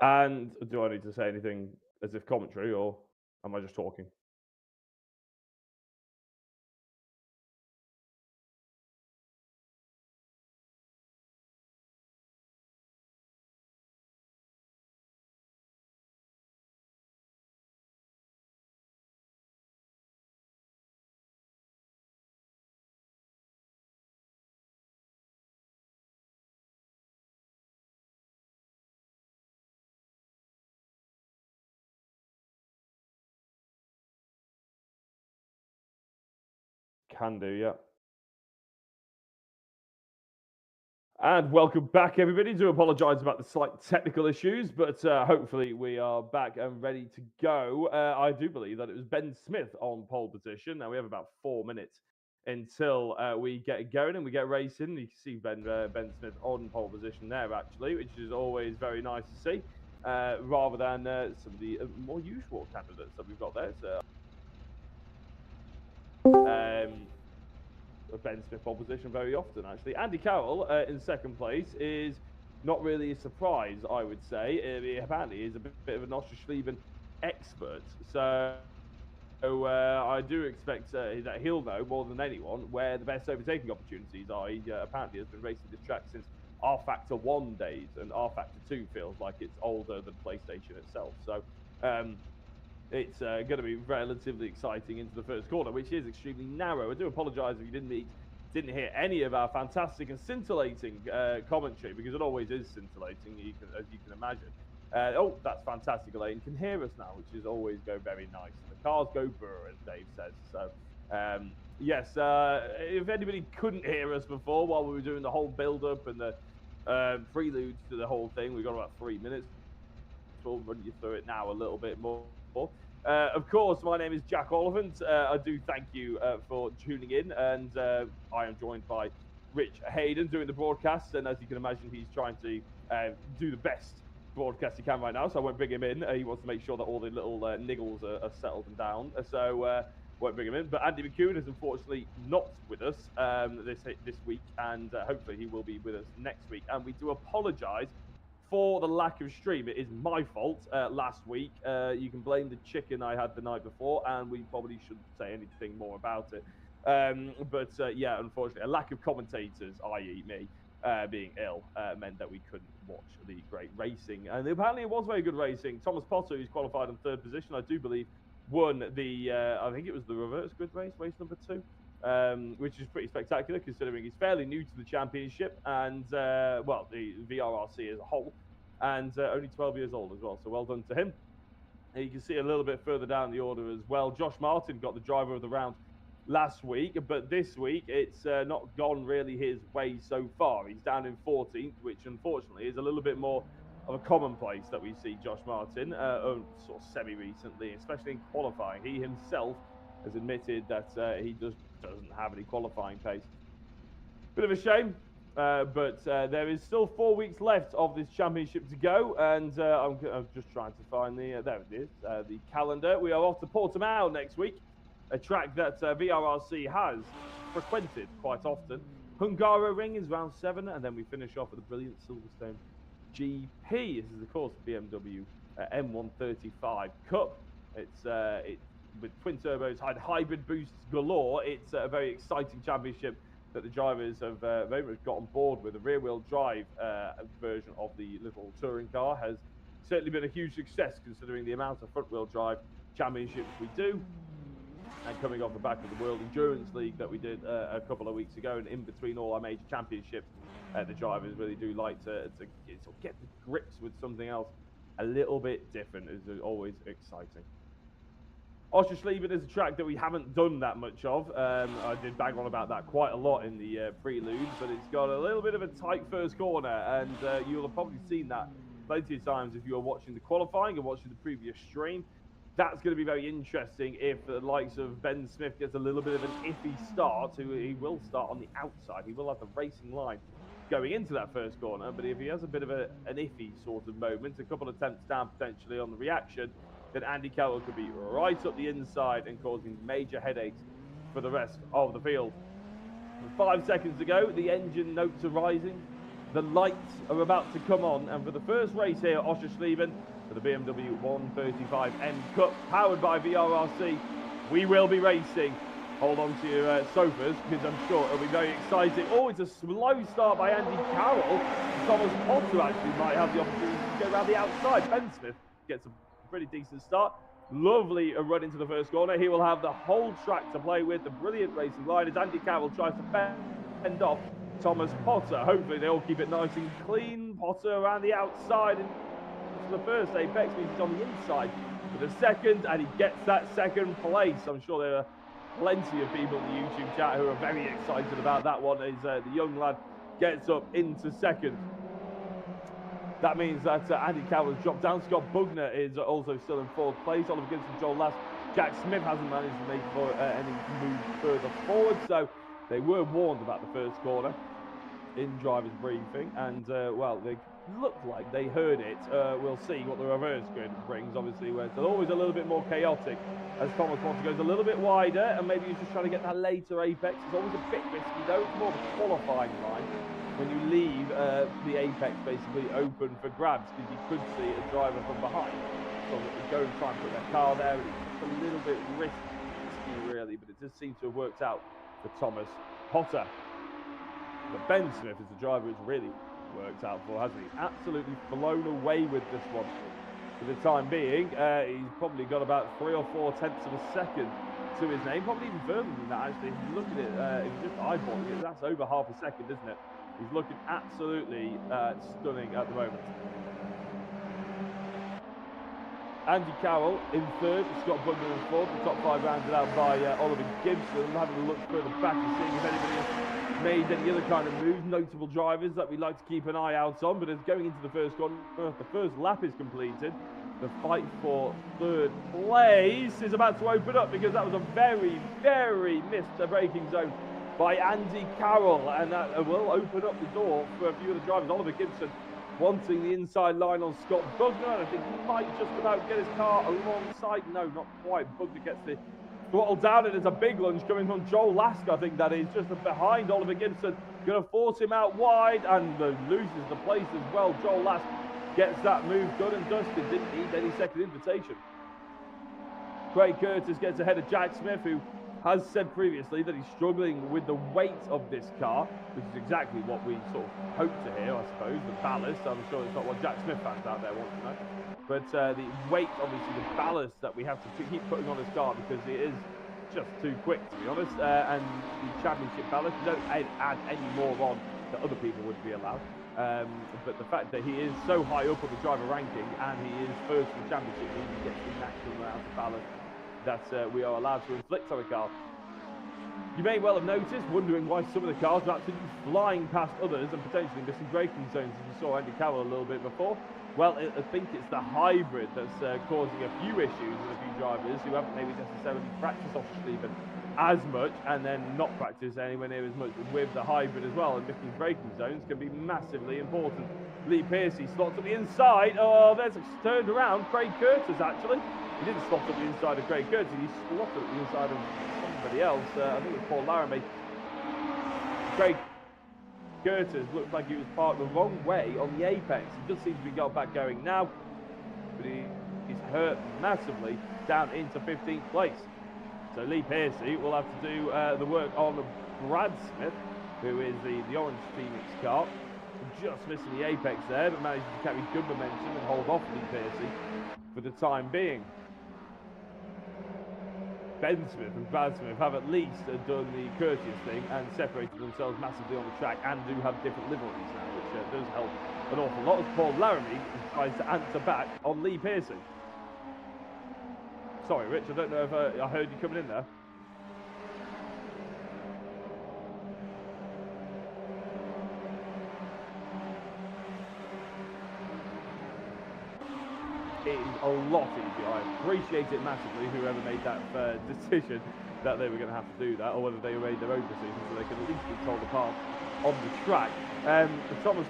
And do I need to say anything as if commentary, or am I just talking? Can do, yeah. And welcome back, everybody. Do apologise about the slight technical issues, but hopefully we are back and ready to go. I do believe that it was Ben Smith on pole position. Now we have about 4 minutes until we get going and we get racing. You can see Ben Smith on pole position there, actually, which is always very nice to see, rather than some of the more usual candidates that we've got there. So, Ben Smith pole position very often, actually. Andy Carroll in second place is not really a surprise, I would say. He apparently is a bit of an Oschersleben expert. So I do expect that he'll know more than anyone where the best overtaking opportunities are. He apparently has been racing this track since R Factor 1 days, and R Factor 2 feels like it's older than PlayStation itself. So it's going to be relatively exciting into the first corner, which is extremely narrow. I do apologise if you didn't hear any of our fantastic and scintillating commentary, because it always is scintillating, as you can imagine. Oh, that's fantastic, Elaine. Can hear us now, which is always very nice. The cars go brr, as Dave says. So, yes, if anybody couldn't hear us before while we were doing the whole build-up and the prelude to the whole thing, we've got about 3 minutes. We'll run you through it now a little bit more. Of course, my name is Jack Oliphant. I do thank you for tuning in, and I am joined by Rich Hayden doing the broadcast. And as you can imagine, he's trying to do the best broadcast he can right now, so I won't bring him in. He wants to make sure that all the little niggles are settled and down, so won't bring him in. But Andy McCune is unfortunately not with us this week, and hopefully he will be with us next week. And we do apologise for the lack of stream. It is my fault last week. You can blame the chicken I had the night before, and we probably shouldn't say anything more about it. But yeah, unfortunately, a lack of commentators, i.e. me, being ill, meant that we couldn't watch the great racing. And apparently it was very good racing. Thomas Potter, who's qualified in third position, I do believe, won the, I think it was the reverse grid race number 2. Which is pretty spectacular considering he's fairly new to the championship and, well, the VRRC as a whole, and only 12 years old as well. So well done to him. And you can see a little bit further down the order as well. Josh Martin got the driver of the round last week, but this week it's not gone really his way so far. He's down in 14th, which unfortunately is a little bit more of a commonplace that we see Josh Martin sort of semi-recently, especially in qualifying. He himself has admitted that he doesn't have any qualifying pace. Bit of a shame, but there is still 4 weeks left of this championship to go, and I'm just trying to find the there it is, the calendar. We are off to Portimao next week, a track that VRRC has frequented quite often. Hungaro Ring is round 7, and then we finish off with the brilliant Silverstone GP. This is, of course, the BMW M135 Cup. It's with twin turbos, hybrid boosts galore. It's a very exciting championship that the drivers have very much got on board with. The rear-wheel drive version of the little touring car has certainly been a huge success considering the amount of front-wheel drive championships we do. And coming off the back of the World Endurance League that we did a couple of weeks ago, and in between all our major championships, the drivers really do like to get the grips with something else a little bit different. Is always exciting. Oschersleben is a track that we haven't done that much of. I did bang on about that quite a lot in the prelude, but it's got a little bit of a tight first corner, and you'll have probably seen that plenty of times if you were watching the qualifying and watching the previous stream. That's going to be very interesting if the likes of Ben Smith gets a little bit of an iffy start. He will start on the outside. He will have the racing line going into that first corner, but if he has a bit of an iffy sort of moment, a couple of attempts down potentially on the reaction, then Andy Carroll could be right up the inside and causing major headaches for the rest of the field. 5 seconds ago, the engine notes are rising. the lights are about to come on, and for the first race here at Oschersleben, for the BMW 135 M Cup, powered by VRRC, we will be racing. Hold on to your sofas, because I'm sure it'll be very exciting. Oh, it's a slow start by Andy Carroll. Thomas Potter actually might have the opportunity to go around the outside. Ben Smith gets a pretty decent start. Lovely run into the first corner. He will have the whole track to play with. The brilliant racing line as Andy Carroll tries to bend off Thomas Potter. Hopefully they all keep it nice and clean. Potter around the outside into the first apex, means he's on the inside for the second, and he gets that second place. I'm sure there are plenty of people in the YouTube chat who are very excited about that one as the young lad gets up into second. That means that Andy Carroll has dropped down. Scott Bugner is also still in fourth place. Oliver Gibson, Joel Last, Jack Smith hasn't managed to make any move further forward, so they were warned about the first corner in driver's briefing, and well, they looked like they heard it. We'll see what the reverse grid brings, obviously, where it's always a little bit more chaotic as Thomas Potter goes a little bit wider, and maybe he's just trying to get that later apex. It's always a bit risky, though. It's more of a qualifying line when you leave the apex basically open for grabs, because you could see a driver from behind so that they go and try and put their car there, and it's just a little bit risky, really, but it does seem to have worked out for Thomas Potter. But Ben Smith is the driver who's really worked out for, hasn't he? Absolutely flown away with this one. For the time being, he's probably got about 3 or 4 tenths of a second to his name, probably even further than that, actually. If you look at it, if you just eyeballing it, that's over half a second, isn't it? He's looking absolutely stunning at the moment. Andy Carroll in third, Scott Bugner in fourth. The top 5 rounded out by Oliver Gibson. Having a look further back and seeing if anybody has made any other kind of moves, notable drivers that we like to keep an eye out on. But as going into the first corner, the first lap is completed, the fight for third place is about to open up, because that was a very, very missed braking zone by Andy Carroll, and that will open up the door for a few of the drivers. Oliver Gibson wanting the inside line on Scott Bugner, and I think he might just about get his car alongside. No, not quite. Bugner gets the throttle down, and there's a big lunge coming from Joel Lask, I think that is, just behind Oliver Gibson. Going to force him out wide, and loses the place as well. Joel Lask gets that move done and dusted. Didn't need any second invitation. Craig Curtis gets ahead of Jack Smith, who has said previously that he's struggling with the weight of this car, which is exactly what we sort of hope to hear, I suppose, the ballast. I'm sure it's not what Jack Smith fans out there want to know. But the weight, obviously, the ballast that we have to keep putting on his car, because it is just too quick, to be honest. And the championship ballast, you don't add any more on that other people would be allowed. But the fact that he is so high up on the driver ranking, and he is first in the championship, means he gets the maximum amount of ballast that we are allowed to inflict on a car. You may well have noticed, wondering why some of the cars are absolutely flying past others and potentially missing braking zones, as you saw Andy Carroll a little bit before. Well, I think it's the hybrid that's causing a few issues with a few drivers who haven't maybe necessarily practiced Oschersleben as much, and then not practice anywhere near as much with the hybrid as well. And missing braking zones can be massively important. Lee Piercy slots at the inside. Oh, there's a turned around. Craig Curtis, actually. He didn't slot at the inside of Craig Curtis. He slotted at the inside of somebody else. I think it was Paul Laramie. Craig Curtis looked like he was parked the wrong way on the apex. He does seem to be got back going now, but he's hurt massively down into 15th place. So Lee Piercy will have to do the work on Brad Smith, who is the Orange Phoenix car. Just missing the apex there, but managed to carry good momentum and hold off Lee Piercy for the time being. Ben Smith and Brad Smith have at least done the courteous thing and separated themselves massively on the track, and do have different liveries now, which does help an awful lot, as Paul Laramie tries to answer back on Lee Piercy. Sorry, Rich, I don't know if I heard you coming in there. It is a lot easier. I appreciate it massively, whoever made that decision that they were going to have to do that, or whether they made their own decision so they could at least be told apart on the track. Thomas...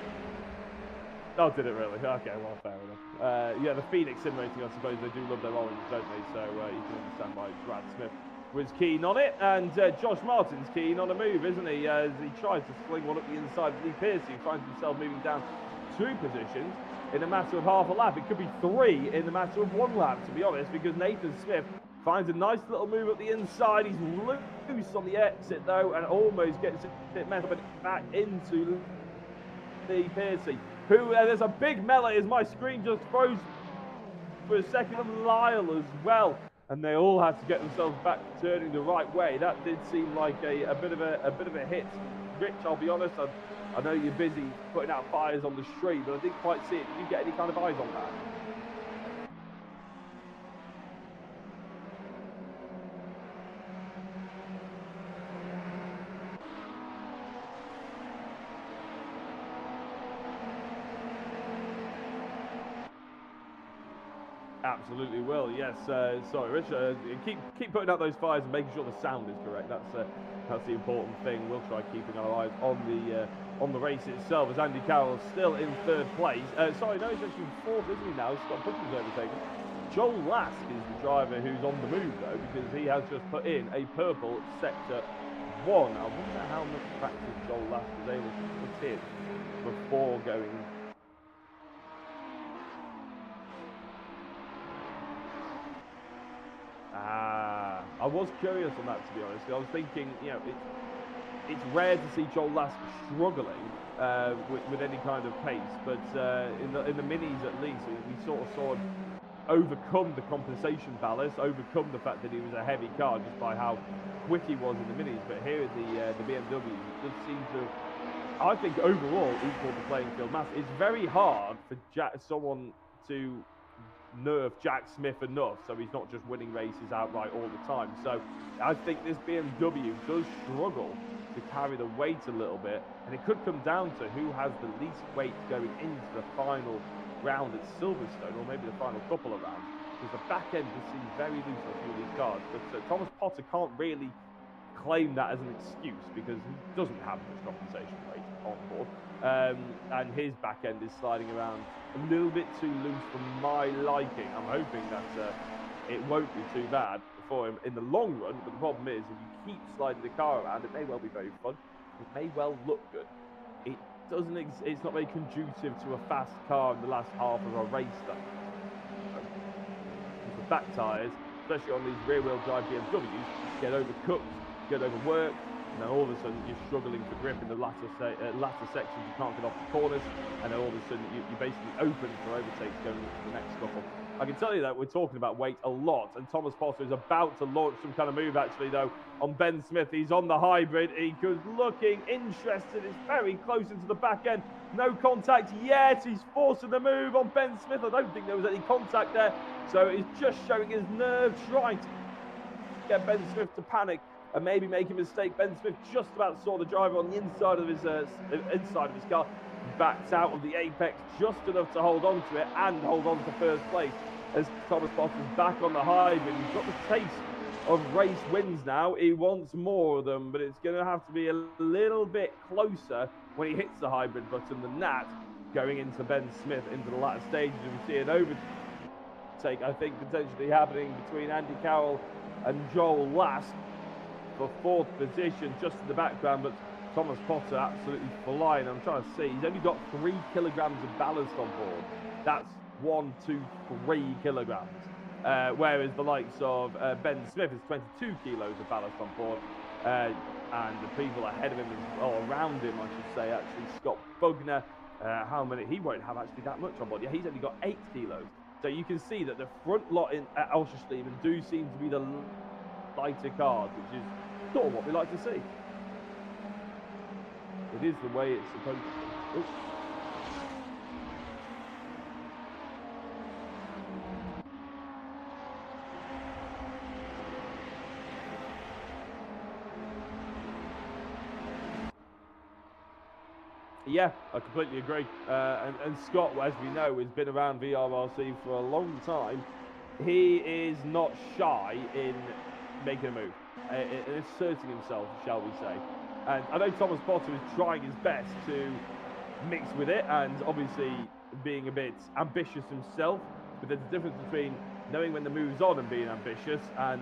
Oh, did it really? Okay, well, fair enough. Yeah, the Phoenix Sim Racing, I suppose, they do love their orange, don't they? So you can understand why Brad Smith was keen on it, and Josh Martin's keen on a move, isn't he? As he tries to sling one up the inside of Lee Piercy, who finds himself moving down 2 positions in a matter of half a lap. It could be 3 in the matter of 1 lap, to be honest, because Nathan Smith finds a nice little move up the inside. He's loose on the exit, though, and almost gets it messed up and back into Lee Piercy, who, there's a big melee as my screen just froze for a second, and Lyle as well. And they all had to get themselves back turning the right way. That did seem like a bit of a hit. Rich, I'll be honest, I know you're busy putting out fires on the street, but I didn't quite see it. Did you get any kind of eyes on that? Absolutely will, yes. Sorry, Rich. Keep putting out those fires and making sure the sound is correct. That's the important thing. We'll try keeping our eyes on the race itself. As Andy Carroll still in 3rd place. Sorry, no, he's actually 4th, isn't he now? Scott Puckham's overtaken. Joel Lask is the driver who's on the move though, because he has just put in a purple sector 1. I wonder how much practice Joel Lask was able to put in before going. I was curious on that, to be honest. I was thinking, you know, it's rare to see Joel Lask struggling with any kind of pace, but in the minis at least, we sort of saw him overcome the compensation ballast, overcome the fact that he was a heavy car just by how quick he was in the minis. But here in the BMW, it does seem to, I think, overall equal the playing field mass. It's very hard for someone to nerf Jack Smith enough so he's not just winning races outright all the time. So I think this BMW does struggle to carry the weight a little bit, and it could come down to who has the least weight going into the final round at Silverstone, or maybe the final couple of rounds, because the back end just seems very loose on a few of these cars. But Thomas Potter can't really claim that as an excuse because he doesn't have much compensation weight on board, and his back end is sliding around a little bit too loose for my liking. I'm hoping that it won't be too bad for him in the long run, but the problem is if you keep sliding the car around, it may well be very fun, it may well look good. It doesn't. It's not very conducive to a fast car in the last half of a race, though. The back tyres, especially on these rear-wheel drive BMWs, get overcooked, get overworked, and then all of a sudden you're struggling for grip in the latter sections. You can't get off the corners, and then all of a sudden you're basically open for overtakes going into the next couple. I can tell you that we're talking about weight a lot, and Thomas Potter is about to launch some kind of move actually though on Ben Smith. He's on the hybrid. He was looking interested. It's very close into the back end. No contact yet. He's forcing the move on Ben Smith. I don't think there was any contact there, so he's just showing his nerve, trying to get Ben Smith to panic and maybe make a mistake. Ben Smith just about saw the driver on the inside of his car, backed out of the apex just enough to hold on to it and hold on to 1st place as Thomas Potter's back on the hybrid. He's got the taste of race wins now. He wants more of them, but it's going to have to be a little bit closer when he hits the hybrid button than that, going into Ben Smith into the latter stages. And we see an overtake, I think, potentially happening between Andy Carroll and Joel Lask for 4th position, just in the background, but Thomas Potter absolutely flying. I'm trying to see, he's only got 3 kilograms of ballast on board. That's 1, 2, 3 kilograms. Whereas the likes of Ben Smith is 22 kilos of ballast on board. And the people ahead of him, or around him, I should say, actually, Scott Bugner, how many? He won't have actually that much on board. Yeah, he's only got 8 kilos. So you can see that the front lot at Oschersleben do seem to be the lighter cars, which is sort of what we like to see. It is the way it's supposed to be. Oops. Yeah, I completely agree. And Scott, as we know, has been around VRRC for a long time. He is not shy in making a move, in asserting himself, shall we say. And I know Thomas Potter is trying his best to mix with it and obviously being a bit ambitious himself, but there's a difference between knowing when the move's on and being ambitious and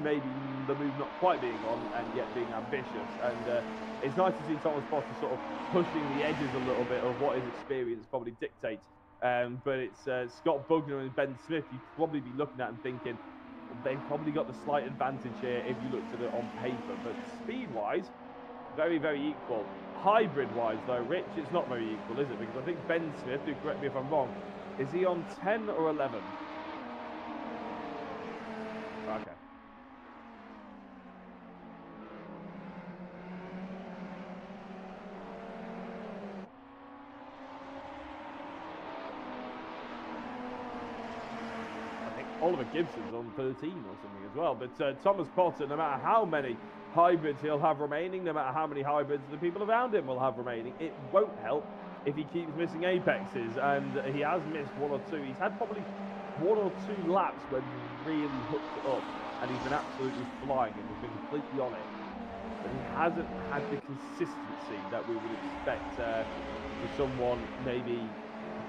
maybe the move not quite being on and yet being ambitious. And it's nice to see Thomas Potter sort of pushing the edges a little bit of what his experience probably dictates. But it's Scott Bugner and Ben Smith you'd probably be looking at and thinking, they've probably got the slight advantage here if you looked at it on paper. But speed-wise, very, very equal. Hybrid-wise, though, Rich, it's not very equal, is it? Because I think Ben Smith, do correct me if I'm wrong, is he on 10 or 11? Okay. Oliver Gibson's on 13 or something as well. But Thomas Potter, no matter how many hybrids he'll have remaining, no matter how many hybrids the people around him will have remaining, it won't help if he keeps missing apexes. And he has missed one or two. He's had probably one or two laps when he's really hooked it up, and he's been absolutely flying and he's been completely on it. But he hasn't had the consistency that we would expect for someone maybe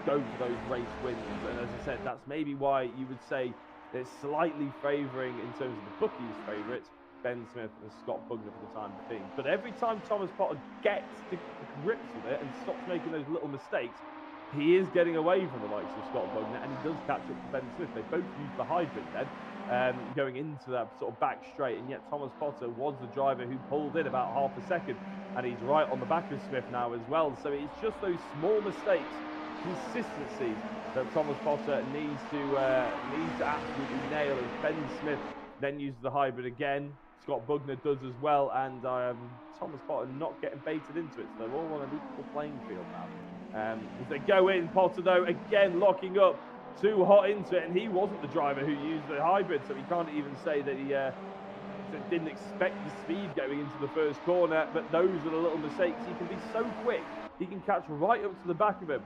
go for those race wins. And as I said, that's maybe why you would say it's slightly favouring in terms of the bookies' favourites, Ben Smith and Scott Bugner for the time being. But every time Thomas Potter gets to grips with it and stops making those little mistakes, he is getting away from the likes of Scott Bugner, and he does catch up to Ben Smith. They both used the hybrid then, going into that sort of back straight, and yet Thomas Potter was the driver who pulled in about half a second, and he's right on the back of Smith now as well. So it's just those small mistakes, consistency, that Thomas Potter needs to absolutely nail. As Ben Smith then uses the hybrid again, Scott Bugner does as well, and Thomas Potter not getting baited into it. So they're all on an equal playing field now. As they go in, Potter though again locking up too hot into it, and he wasn't the driver who used the hybrid, so he can't even say that he didn't expect the speed going into the first corner. But those are the little mistakes. He can be so quick, he can catch right up to the back of him,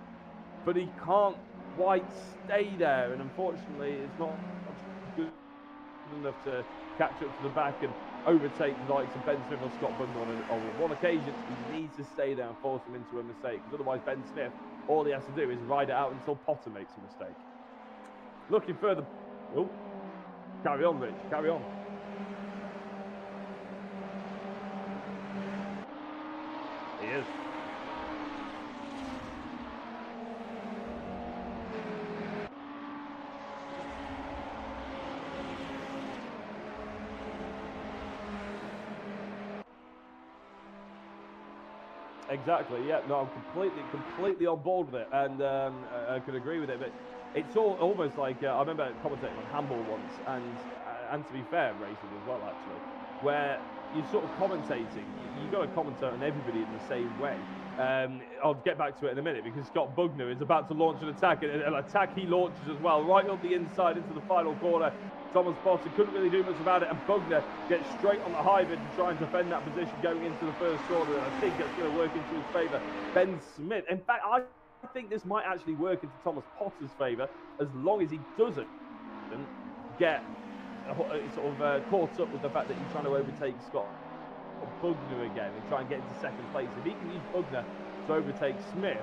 but he can't quite stay there, and unfortunately it's not good enough to catch up to the back and overtake the likes of Ben Smith or Scott Bugner on one occasion. He needs to stay there and force him into a mistake, because otherwise Ben Smith, all he has to do is ride it out until Potter makes a mistake. Looking further. Oh, carry on, Rich, carry on. He is. Exactly, yeah, no, I'm completely on board with it, and I could agree with it, but it's almost like, I remember commentating on handball once, and to be fair, racing as well, actually, where you're sort of commentating, you've got to commentate on everybody in the same way. I'll get back to it in a minute, because Scott Bugner is about to launch an attack, and an attack he launches as well, right up the inside into the final corner. Thomas Potter couldn't really do much about it, and Bugner gets straight on the hybrid to try and defend that position going into the first corner, and I think that's going to work into his favour. Ben Smith, in fact, I think this might actually work into Thomas Potter's favour, as long as he doesn't get sort of caught up with the fact that he's trying to overtake Scott Bugner again and try and get into second place. If he can use Bugner to overtake Smith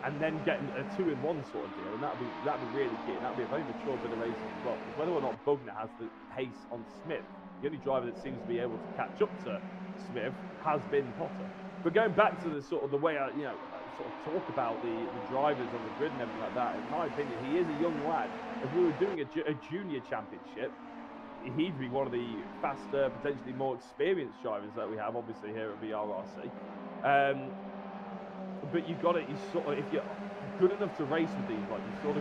and then get a 2-in-1 sort of deal, and that'd be really key, and that'd be a very mature bit of racing as well. Because whether or not Bugner has the pace on Smith, the only driver that seems to be able to catch up to Smith has been Potter. But going back to the sort of the way I sort of talk about the drivers on the grid and everything like that, in my opinion, he is a young lad. If we were doing a junior championship, he'd be one of the faster, potentially more experienced drivers that we have, obviously, here at VRRC. But you've got to, if you're good enough to race with these, like, you've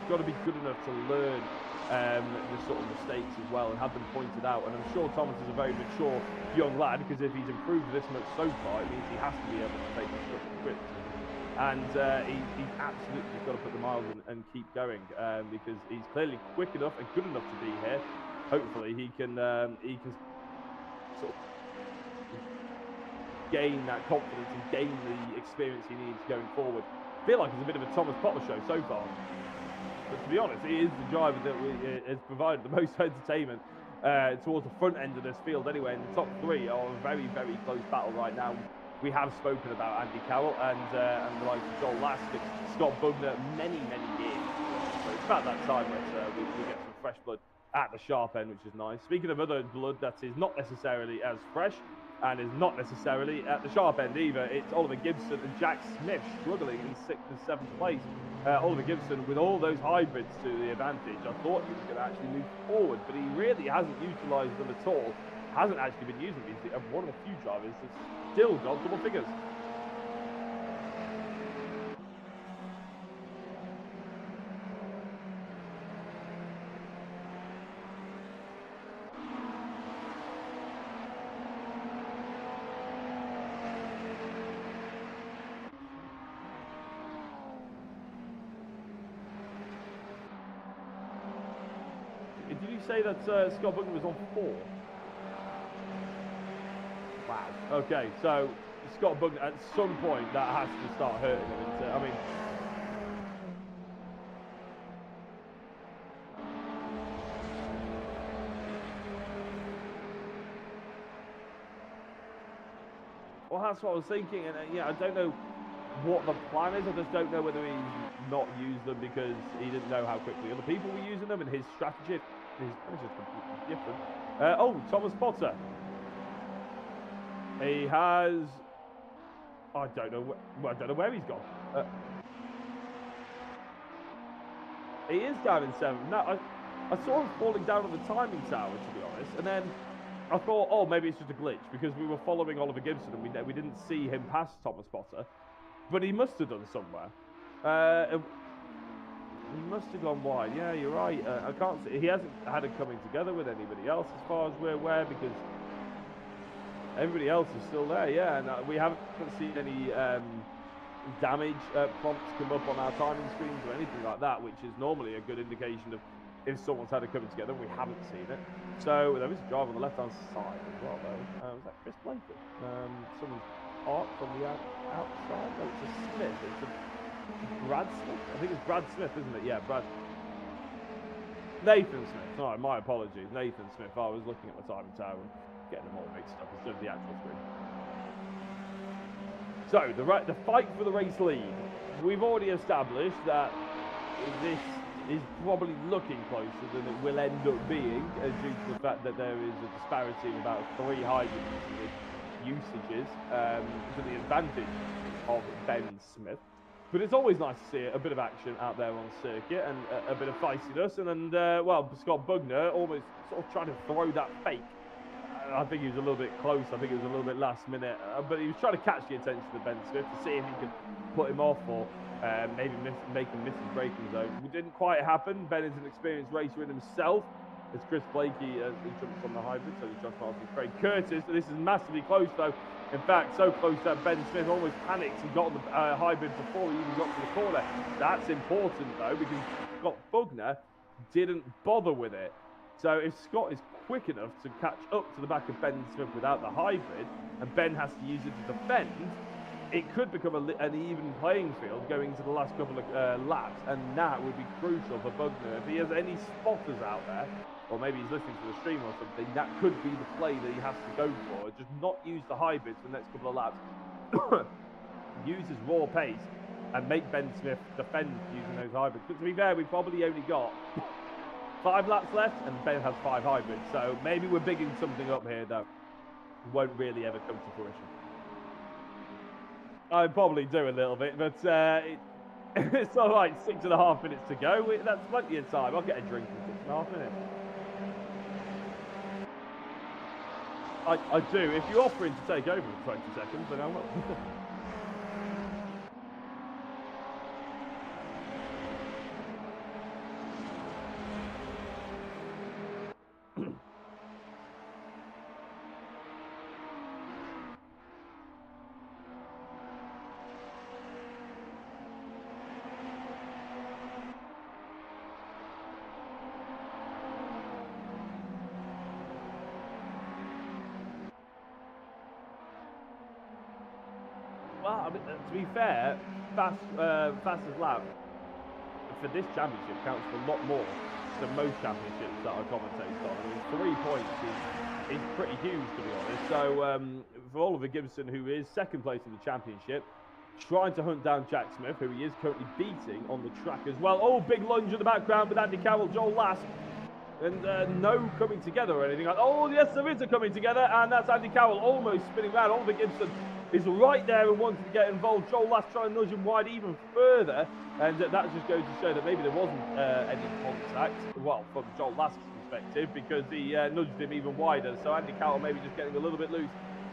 got to be good enough to learn the sort of mistakes as well and have them pointed out. And I'm sure Thomas is a very mature young lad, because if he's improved this much so far, it means he has to be able to take his stuff to grips. And he's absolutely just got to put the miles in and keep going, because he's clearly quick enough and good enough to be here. Hopefully he can sort of gain that confidence and gain the experience he needs going forward. I feel like it's a bit of a Thomas Potter show so far, but to be honest, he is the driver that has provided the most entertainment towards the front end of this field anyway. And the top three are a very, very close battle right now. We have spoken about Andy Carroll and the likes of Joel Laskin, Scott Bugner, many years. So it's about that time that we get some fresh blood at the sharp end, which is nice. Speaking of other blood that is not necessarily as fresh and is not necessarily at the sharp end either, it's Oliver Gibson and Jack Smith struggling in 6th and 7th place. Oliver Gibson with all those hybrids to the advantage. I thought he was going to actually move forward, but he really hasn't utilised them at all. Hasn't actually been using them. He's one of the few drivers that's still got double figures. Did you say that Scott Bugner was on 4? Wow. Okay, so Scott Bugner, at some point, that has to start hurting him. I mean, well, that's what I was thinking, and yeah, I don't know what the plan is. I just don't know whether he's not used them because he didn't know how quickly other people were using them, and his strategy. His is just completely different. Oh, Thomas Potter. He has. I don't know. I don't know where he's gone. He is down in 7th. Now, I saw him falling down on the timing tower, to be honest, and then I thought, oh, maybe it's just a glitch because we were following Oliver Gibson and we didn't see him pass Thomas Potter, but he must have done somewhere. He must have gone wide. Yeah, you're right. I can't see. He hasn't had it coming together with anybody else, as far as we're aware, because everybody else is still there. Yeah, and we haven't seen any damage prompts come up on our timing screens or anything like that, which is normally a good indication of if someone's had it coming together. We haven't seen it. So there is a driver on the left-hand side as well, though. Was that Chris Blakely? Someone's parked from the outside. No, it's a Smith. It's a Brad Smith? I think it's Brad Smith, isn't it? Yeah, Brad. Nathan Smith. Sorry, my apologies. Nathan Smith. I was looking at my timing tower and getting them all mixed up instead of the actual screen. So, the fight for the race lead. We've already established that this is probably looking closer than it will end up being due to the fact that there is a disparity of about 3 hybrid usages to the advantage of Ben Smith. But it's always nice to see a bit of action out there on circuit and a bit of feistiness. And well, Scott Bugner almost sort of trying to throw that fake. I think he was a little bit close. I think it was a little bit last minute. But he was trying to catch the attention of Ben Smith to see if he could put him off or maybe make him miss his braking zone. It didn't quite happen. Ben is an experienced racer in himself. It's Chris Blakey he jumps on the hybrid, so he's just passing Craig Curtis. This is massively close, though. In fact, so close that Ben Smith almost panicked and got on the hybrid before he even got to the corner. That's important, though, because Scott Bugner didn't bother with it. So if Scott is quick enough to catch up to the back of Ben Smith without the hybrid, and Ben has to use it to defend, it could become an even playing field going into the last couple of laps, and that would be crucial for Bugner. If he has any spotters out there, or maybe he's listening to the stream or something, that could be the play that he has to go for. Just not use the hybrids for the next couple of laps. Use his raw pace and make Ben Smith defend using those hybrids. But to be fair, we've probably only got 5 laps left, and Ben has 5 hybrids. So maybe we're bigging something up here, though. It won't really ever come to fruition. I probably do a little bit, but it's all right. 6.5 minutes to go. That's plenty of time. I'll get a drink in 6.5 minutes. I do. If you're offering to take over for 20 seconds, then I will. Well, I mean, to be fair, fastest lap for this championship counts for a lot more than most championships that I commentate on. I mean, 3 points is pretty huge, to be honest. So for Oliver Gibson, who is 2nd place in the championship, trying to hunt down Jack Smith, who he is currently beating on the track as well. Oh, big lunge in the background with Andy Carroll, Joel Last. And no coming together or anything. Oh, yes, there is a coming together, and that's Andy Carroll almost spinning round. Oliver Gibson is right there and wanting to get involved. Joel Last trying to nudge him wide even further, and that just goes to show that maybe there wasn't any contact, well, from Joel Last's perspective, because he nudged him even wider. So Andy Carroll maybe just getting a little bit loose.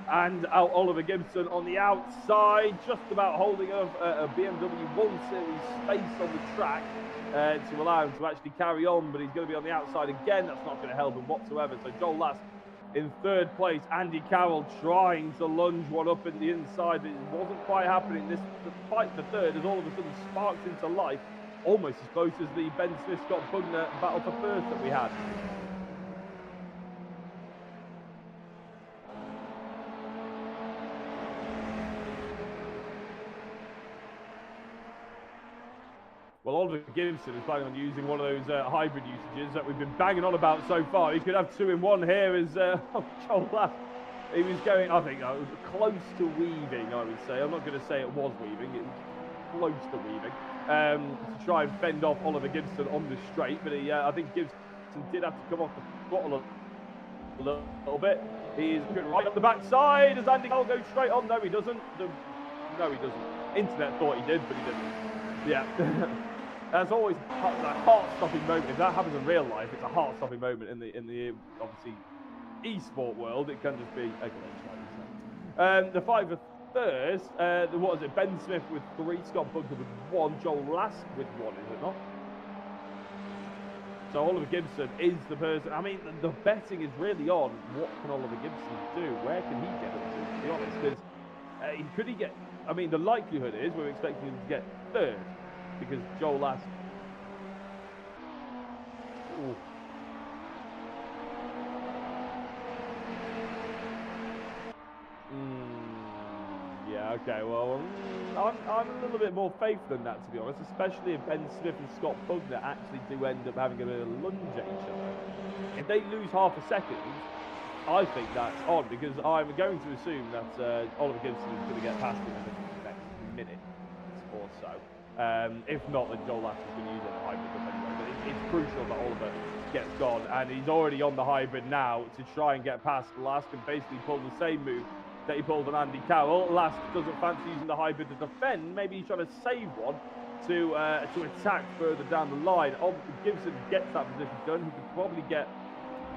And out Oliver Gibson on the outside, just about holding up a BMW 1 Series space on the track to allow him to actually carry on, but he's going to be on the outside again. That's not going to help him whatsoever. So Joel Last in third place. Andy Carroll trying to lunge one up in the inside, but it wasn't quite happening. This fight for third has all of a sudden sparked into life, almost as close as the Ben Smith-Scott Bugner battle for first that we had. Well, Oliver Gibson is planning on using one of those hybrid usages that we've been banging on about so far. He could have 2 in 1 here as Joel Last. He was going, I think, close to weaving, I would say. I'm not going to say it was weaving. It was close to weaving to try and fend off Oliver Gibson on the straight. But I think Gibson did have to come off the throttle a little bit. He's right up the backside as Andy Carroll goes straight on. No, he doesn't. No, he doesn't. Internet thought he did, but he didn't. Yeah. That's always a heart-stopping moment. If that happens in real life, it's a heart-stopping moment in the obviously esport world. It can just be a glitch. The fight for third, what is it? Ben Smith with 3, Scott Bugner with 1, Joel Last with 1, is it not? So Oliver Gibson is the person. I mean, the betting is really on what can Oliver Gibson do? Where can he get up to be honest? Because could he get? I mean, the likelihood is we're expecting him to get third. Because Joel Last. Ooh. Yeah, okay, well, I'm a little bit more faith than that, to be honest, especially if Ben Smith and Scott Bugner actually do end up having a bit of a lunge at each other. If they lose half a second, I think that's odd, because I'm going to assume that Oliver Gibson is going to get past him in the next minute or so. If not, then Joel Last is going to use it in the hybrid anyway. But it's crucial that Oliver gets gone, and he's already on the hybrid now to try and get past Last and basically pull the same move that he pulled on Andy Carroll. Last doesn't fancy using the hybrid to defend. Maybe he's trying to save one to attack further down the line. Gibson gets that position done.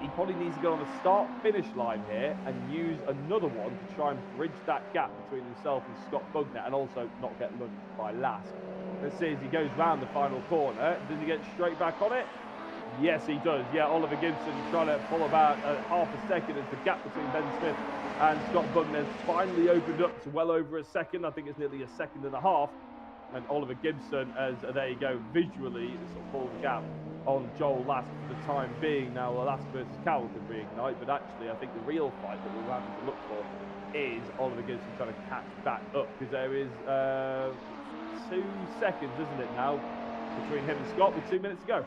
He probably needs to go on the start-finish line here and use another one to try and bridge that gap between himself and Scott Bugner, and also not get lunged by Last. Let's see as he goes round the final corner. Does he get straight back on it? Yes, he does. Yeah, Oliver Gibson trying to pull about half a second as the gap between Ben Smith and Scott Bugner has finally opened up to well over a second. I think it's nearly a second and a half. And Oliver Gibson, as there you go, visually sort of pulls the gap on Joel Last for the time being. Now, Last versus Carroll can reignite, but actually I think the real fight that we're having to look for is Oliver Gibson trying to catch back up, because there is 2 seconds, isn't it now, between him and Scott with 2 minutes to go.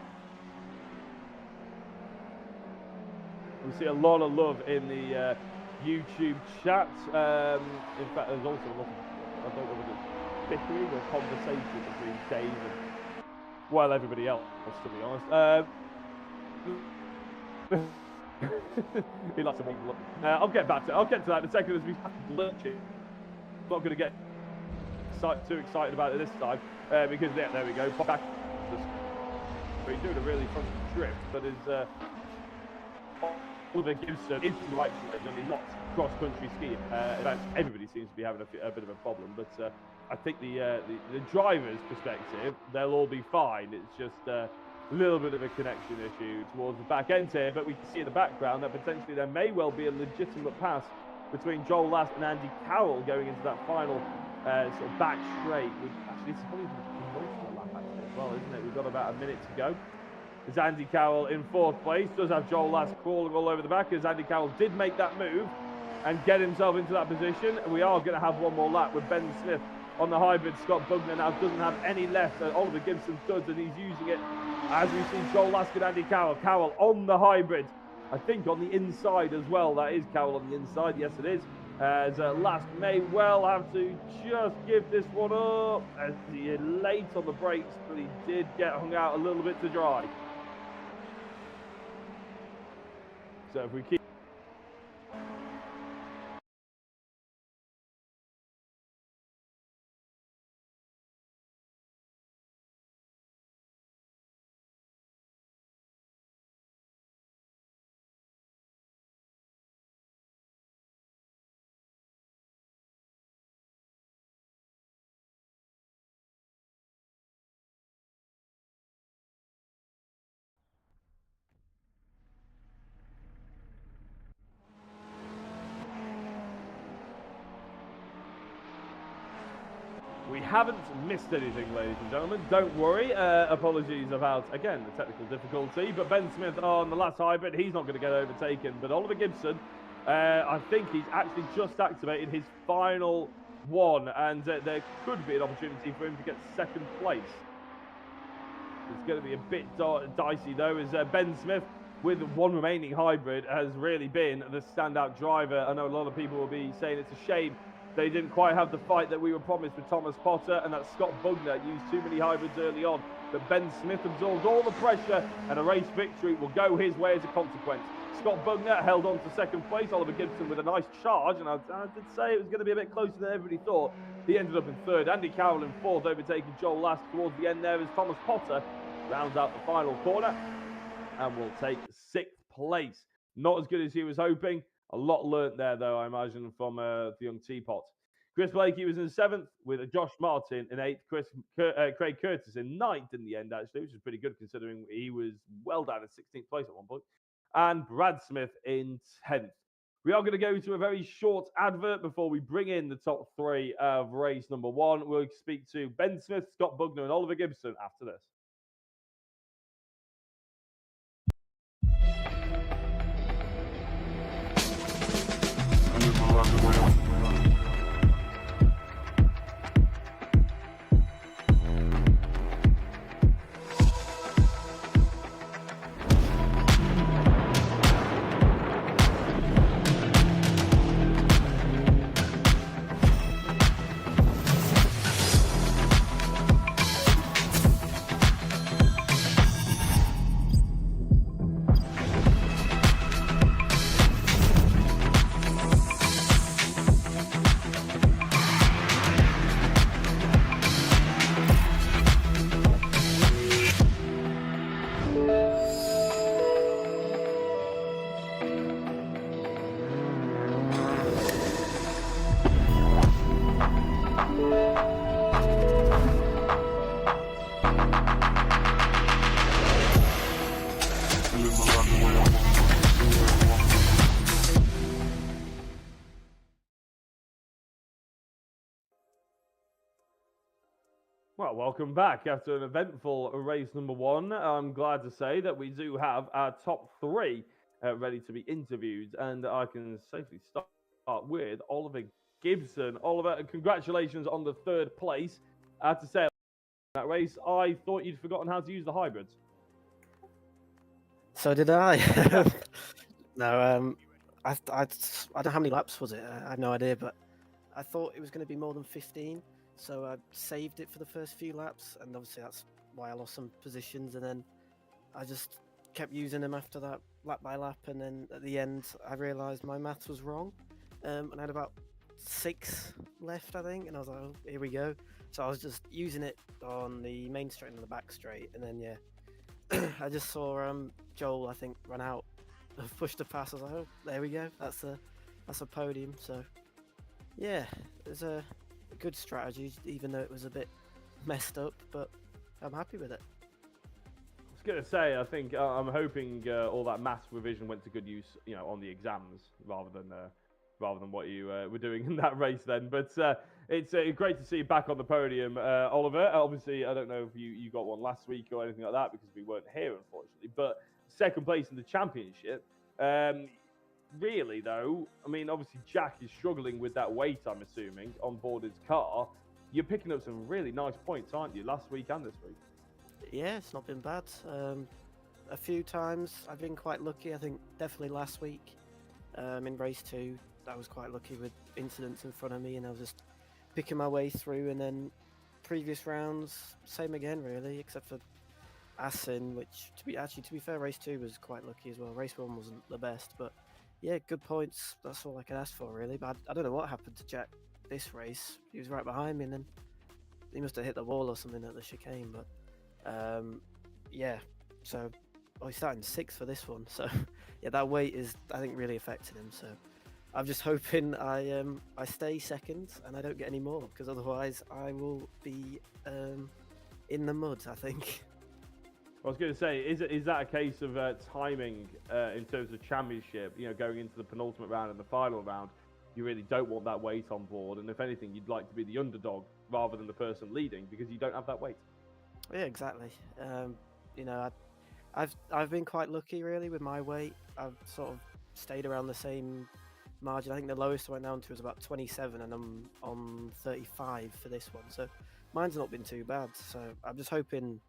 We see a lot of love in the YouTube chat. In fact, there's also a lot of, I don't know whether it's bickering or conversation between Dave and, well, everybody else, to be honest. He likes to make look. I'll get to that in a second as we have to lunch it. Not going to get too excited about it this time because there we go. Pop back. But he's doing a really fun drift, but is Oliver Gibson is the right place, and he's not cross-country skiing. In fact, everybody seems to be having a bit of a problem, but I think the driver's perspective, they'll all be fine. It's just a little bit of a connection issue towards the back end here, but we can see in the background that potentially there may well be a legitimate pass between Joel Last and Andy Carroll going into that final sort of back straight. Actually, it's probably the most lap actually as well, isn't it? We've got about a minute to go. As Andy Carroll in 4th place, does have Joel Last crawling all over the back, as Andy Carroll did make that move and get himself into that position. And we are going to have one more lap with Ben Smith on the hybrid. Scott Bugner now doesn't have any left. Oliver Gibson does, and he's using it as we see Joel Last and Andy Carroll. Carroll on the hybrid, I think on the inside as well. That is Carroll on the inside. Yes, it is. As Last may well have to just give this one up, as he is late on the brakes, but he did get hung out a little bit to dry. So if we keep... We haven't missed anything, ladies and gentlemen. Don't worry. Apologies about, again, the technical difficulty. But Ben Smith on the last hybrid, he's not going to get overtaken. But Oliver Gibson, I think he's actually just activated his final one. And there could be an opportunity for him to get second place. It's going to be a bit dicey, though, as Ben Smith, with one remaining hybrid, has really been the standout driver. I know a lot of people will be saying it's a shame they didn't quite have the fight that we were promised with Thomas Potter, and that Scott Bugner used too many hybrids early on. But Ben Smith absorbed all the pressure, and a race victory will go his way as a consequence. Scott Bugner held on to second place. Oliver Gibson with a nice charge, and I did say it was going to be a bit closer than everybody thought. He ended up in third. Andy Carroll in fourth, overtaking Joel Last towards the end there as Thomas Potter rounds out the final corner and will take sixth place. Not as good as he was hoping. A lot learnt there, though, I imagine, from the young Teapot. Chris Blakey was in seventh, with Josh Martin in eighth. Craig Curtis in ninth in the end, actually, which is pretty good considering he was well down in 16th place at one point. And Brad Smith in 10th. We are going to go to a very short advert before we bring in the top three of race number one. We'll speak to Ben Smith, Scott Bugner, and Oliver Gibson after this. Well, welcome back after an eventful race number one. I'm glad to say that we do have our top three ready to be interviewed, and I can safely start with Oliver Gibson. Oliver, congratulations on the third place. I have to say, that race, I thought you'd forgotten how to use the hybrids. So did I. No, I don't know how many laps was it. I have no idea, but I thought it was going to be more than 15. So I saved it for the first few laps, and obviously that's why I lost some positions, and then I just kept using them after that, lap by lap, and then at the end I realised my maths was wrong, and I had about 6 left, I think, and I was like, oh, here we go. So I was just using it on the main straight and the back straight, and then yeah, I just saw Joel, I think, run out, pushed a pass. I was like, oh, there we go, that's a podium. So yeah, it was a good strategy, even though it was a bit messed up, but I'm happy with it. I was going to say, I think I'm hoping all that maths revision went to good use, you know, on the exams rather than what you were doing in that race then. But it's great to see you back on the podium, Oliver. Obviously, I don't know if you got one last week or anything like that because we weren't here, unfortunately. But second place in the championship. Really, though, I mean, obviously Jack is struggling with that weight, I'm assuming, on board his car. You're picking up some really nice points, aren't you, last week and this week? Yeah, it's not been bad. A few times I've been quite lucky. I think definitely last week in race 2, I was quite lucky with incidents in front of me, and I was just picking my way through. And then previous rounds, same again, really, except for Assen, which to be fair, race 2 was quite lucky as well. Race 1 wasn't the best, but yeah, good points. That's all I could ask for really. But I don't know what happened to Jack this race. He was right behind me, and then he must have hit the wall or something at the chicane. But yeah, so he's starting 6th for this one. So yeah, that weight is, I think, really affecting him. So I'm just hoping I stay 2nd and I don't get any more, because otherwise I will be in the mud, I think. I was going to say, is that a case of timing in terms of championship? You know, going into the penultimate round and the final round, you really don't want that weight on board, and if anything, you'd like to be the underdog rather than the person leading because you don't have that weight. Yeah, exactly. You know, I've been quite lucky really with my weight. I've sort of stayed around the same margin. I think the lowest I went down to was about 27, and I'm on 35 for this one. So mine's not been too bad. So I'm just hoping.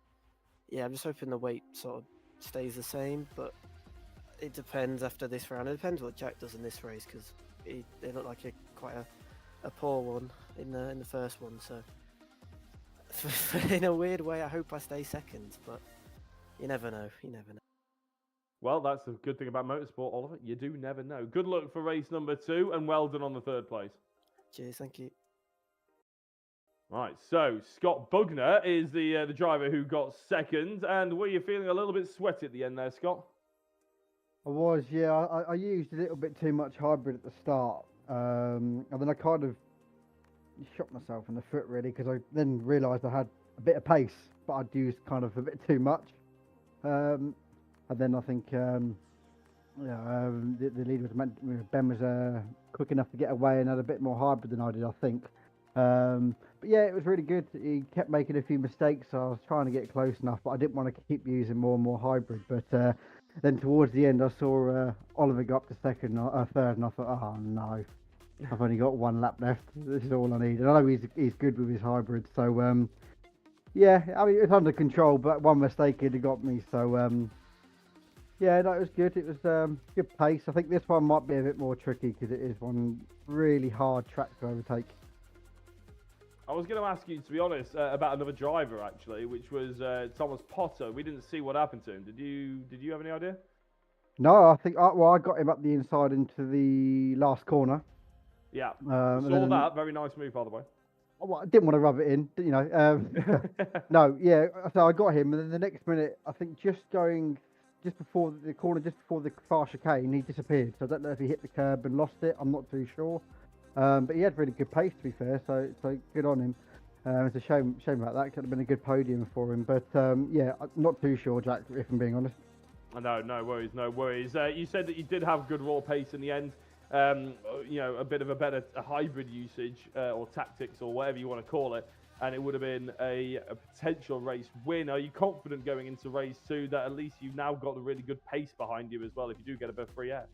Yeah, I'm just hoping the weight sort of stays the same, but it depends after this round. It depends what Jack does in this race, because they look like quite a poor one in the first one. So in a weird way, I hope I stay 2nd, but you never know. You never know. Well, that's the good thing about motorsport, Oliver. You do never know. Good luck for race number 2, and well done on the 3rd place. Cheers, thank you. Right, so Scott Bugner is the driver who got 2nd, and were you feeling a little bit sweaty at the end there, Scott? I was, yeah. I used a little bit too much hybrid at the start, and then I kind of shot myself in the foot really, because I then realised I had a bit of pace, but I'd used kind of a bit too much, and then I think the leader was Ben was quick enough to get away and had a bit more hybrid than I did, I think. But yeah, it was really good. He kept making a few mistakes, so I was trying to get close enough, but I didn't want to keep using more and more hybrid. But then towards the end, I saw Oliver go up to 2nd, 3rd, and I thought, oh no, I've only got 1 lap left. This is all I need. And I know he's good with his hybrid, so yeah, I mean, it's under control, but one mistake had got me. So yeah, no, it was good. It was good pace. I think this one might be a bit more tricky because it is one really hard track to overtake. I was going to ask you, to be honest, about another driver actually, which was Thomas Potter. We didn't see what happened to him. Did you have any idea? No, I think I got him up the inside into the last corner. Yeah, saw that. Very nice move, by the way. Well, I didn't want to rub it in, you know. No, yeah. So I got him, and then the next minute, I think just before the corner, just before the far chicane, he disappeared. So I don't know if he hit the curb and lost it. I'm not too sure. But he had really good pace, to be fair. So good on him. It's a shame about that. It could have been a good podium for him. But yeah, I'm not too sure, Jack, if I'm being honest. No worries, no worries. You said that you did have good raw pace in the end. You know, a bit of a hybrid usage or tactics or whatever you want to call it, and it would have been a potential race win. Are you confident going into race 2 that at least you've now got a really good pace behind you as well if you do get a bit of free air?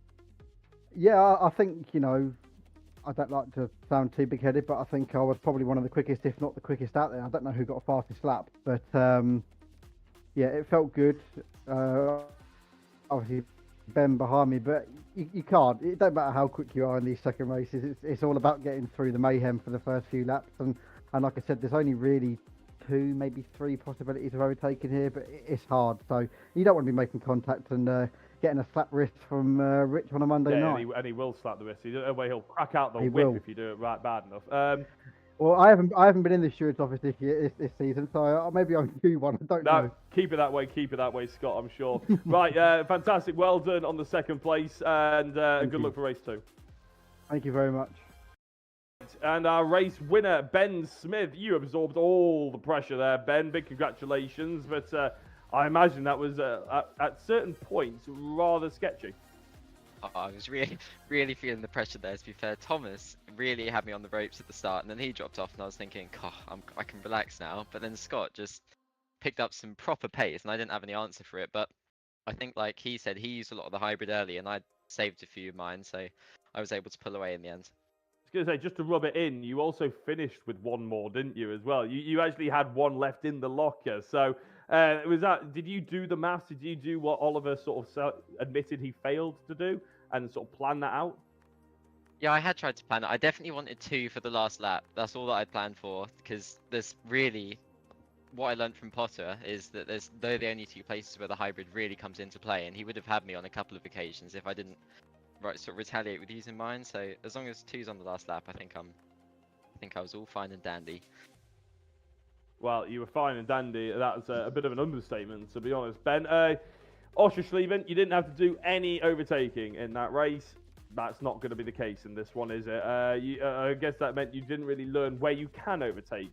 Yeah, I think, you know, I don't like to sound too big-headed, but I think I was probably one of the quickest, if not the quickest out there. I don't know who got a fastest lap, but yeah, it felt good. Obviously, Ben behind me, but you can't. It don't matter how quick you are in these second races. It's all about getting through the mayhem for the first few laps, and like I said, there's only really 2, maybe 3 possibilities of overtaking here, but it's hard. So you don't want to be making contact and getting a slap wrist from Rich on a Monday night. And he will slap the wrist. He'll crack out the whip if you do it right bad enough. Well, I haven't been in the stewards office this season, so maybe I'll do one. I don't know. Keep it that way, Scott. I'm sure. Right, fantastic. Well done on the 2nd place, and good luck for race 2. Thank you very much. And our race winner, Ben Smith. You absorbed all the pressure there, Ben. Big congratulations. But I imagine that was at certain points rather sketchy. Oh, I was really feeling the pressure there, to be fair. Thomas really had me on the ropes at the start, and then he dropped off, and I was thinking, I can relax now. But then Scott just picked up some proper pace, and I didn't have any answer for it. But I think, like he said, he used a lot of the hybrid early, and I saved a few of mine, so I was able to pull away in the end. I was going to say, just to rub it in, you also finished with 1 more, didn't you, as well? You actually had 1 left in the locker. So did you do the maths? Did you do what Oliver sort of admitted he failed to do and sort of plan that out? Yeah, I had tried to plan it. I definitely wanted 2 for the last lap. That's all that I'd planned for, because there's really what I learned from Potter is that they're the only two places where the hybrid really comes into play, and he would have had me on a couple of occasions if I didn't sort of retaliate with using mine. So as long as 2's on the last lap, I think I was all fine and dandy. Well, you were fine and dandy. That's a bit of an understatement, to be honest. Ben, Oschersleben, you didn't have to do any overtaking in that race. That's not going to be the case in this one, is it? I guess that meant you didn't really learn where you can overtake.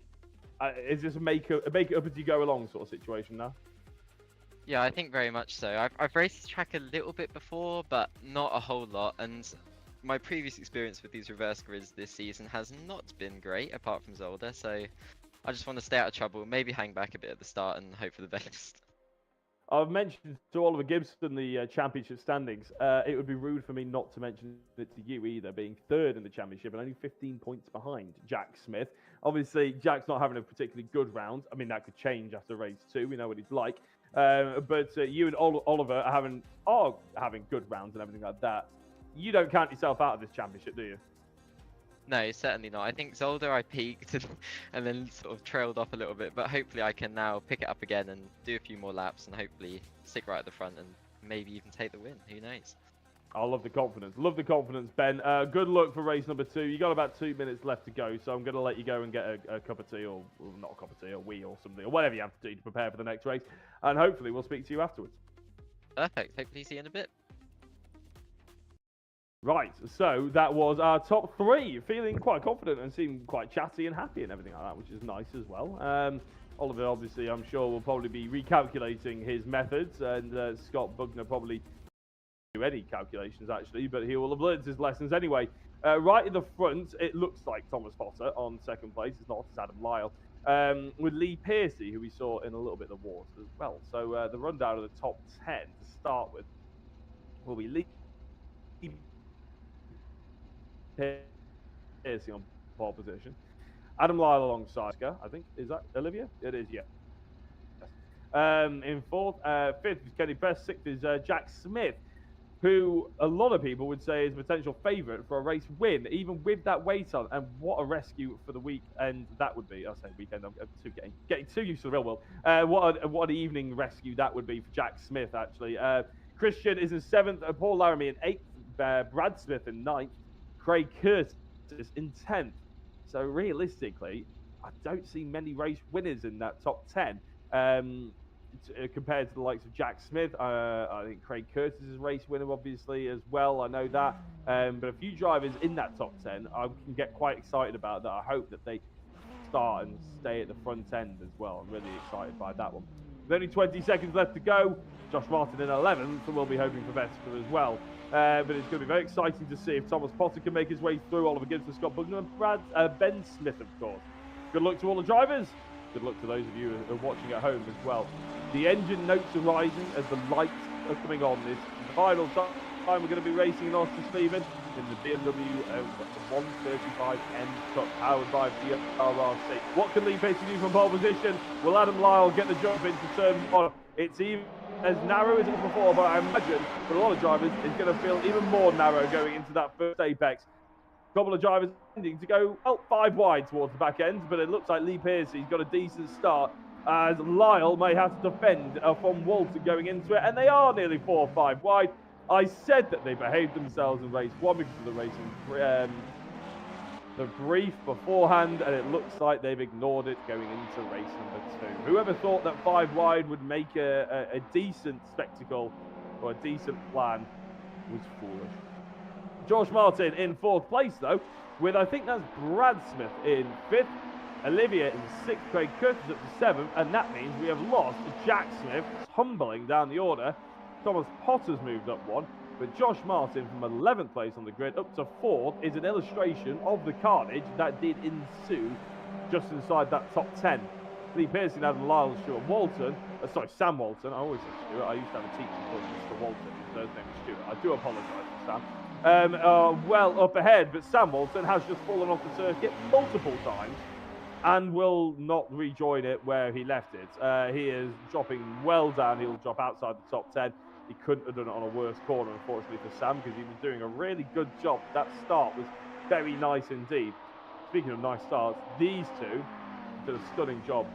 Is this a make it up as you go along sort of situation now? Yeah, I think very much so. I've raced the track a little bit before, but not a whole lot. And my previous experience with these reverse grids this season has not been great, apart from Zolder. So I just want to stay out of trouble, maybe hang back a bit at the start and hope for the best. I've mentioned to Oliver Gibson the championship standings. It would be rude for me not to mention it to you either, being third in the championship and only 15 points behind Jack Smith. Obviously, Jack's not having a particularly good round. I mean, that could change after race 2. We know what he's like. But you and Oliver are having good rounds and everything like that. You don't count yourself out of this championship, do you? No, certainly not. I think Zolder I peaked and then sort of trailed off a little bit, but hopefully I can now pick it up again and do a few more laps and hopefully stick right at the front and maybe even take the win. Who knows? I love the confidence. Love the confidence, Ben. Good luck for race number 2. You got about 2 minutes left to go, so I'm going to let you go and get a cup of tea, or not a cup of tea, a wee or something, or whatever you have to do to prepare for the next race. And hopefully we'll speak to you afterwards. Perfect. Hopefully see you in a bit. Right, so that was our top 3. Feeling quite confident and seemed quite chatty and happy and everything like that, which is nice as well. Oliver, obviously, I'm sure will probably be recalculating his methods, and Scott Bugner probably do any calculations actually, but he will have learned his lessons anyway. Right in the front, it looks like Thomas Potter on second place. It's not, it's Adam Lyle. With Lee Piercy, who we saw in a little bit of the wars as well. So the rundown of the top 10 to start with will be Lee Piercy on pole position. Adam Lyle alongside her, I think. Is that Olivia? It is, yeah. In fourth, fifth is Kenny Best. Sixth is Jack Smith, who a lot of people would say is a potential favourite for a race win, even with that weight on. And what a rescue for the weekend that would be. I say weekend, I'm getting too used to the real world. What an evening rescue that would be for Jack Smith, actually. Christian is in seventh, Paul Laramie in eighth, Brad Smith in ninth, Craig Curtis in 10th. So realistically, I don't see many race winners in that top 10 compared to the likes of Jack Smith. I think Craig Curtis is a race winner, obviously, as well. I know that. But a few drivers in that top 10 I can get quite excited about that. I hope that they start and stay at the front end as well. I'm really excited by that one. With only 20 seconds left to go, Josh Martin in 11th, so we'll be hoping for better as well. But it's going to be very exciting to see if Thomas Potter can make his way through. Oliver Gibson, Scott Bugner, and Ben Smith, of course. Good luck to all the drivers. Good luck to those of you who are watching at home as well. The engine notes are rising as the lights are coming on. This final time we're going to be racing in Oschersleben in the BMW 135M Cup, powered by the RRC. What can Lee Piercy do from pole position? Will Adam Lyle get the jump into turn 1? It's even as narrow as it was before, but I imagine for a lot of drivers it's going to feel even more narrow going into that first apex. A couple of drivers ending to go 5 wide towards the back end, but it looks like Lee Piercy's got a decent start, as Lyle may have to defend from Walton going into it, and they are nearly 4 or 5 wide. I said that they behaved themselves in race 1 because of the racing the brief beforehand, and it looks like they've ignored it going into race number 2. Whoever thought that 5 wide would make a decent spectacle or a decent plan was foolish. Josh Martin in 4th place, though, with I think that's Brad Smith in 5th, Olivia in 6th, Craig Curtis up to 7th, and that means we have lost Jack Smith, tumbling down the order. Thomas Potter's moved up 1, but Josh Martin from 11th place on the grid up to 4th is an illustration of the carnage that did ensue just inside that top 10. Lee Piercy, Adam Lyle, Stuart Walton, Sam Walton. I always say Stuart. I used to have a teacher called Mr. Walton. His first name was Stuart. I do apologise for Sam. Well up ahead, but Sam Walton has just fallen off the circuit multiple times and will not rejoin it where he left it. He is dropping well down. He'll drop outside the top 10. He couldn't have done it on a worse corner, unfortunately, for Sam, because he was doing a really good job. That start was very nice indeed. Speaking of nice starts, these two did a stunning job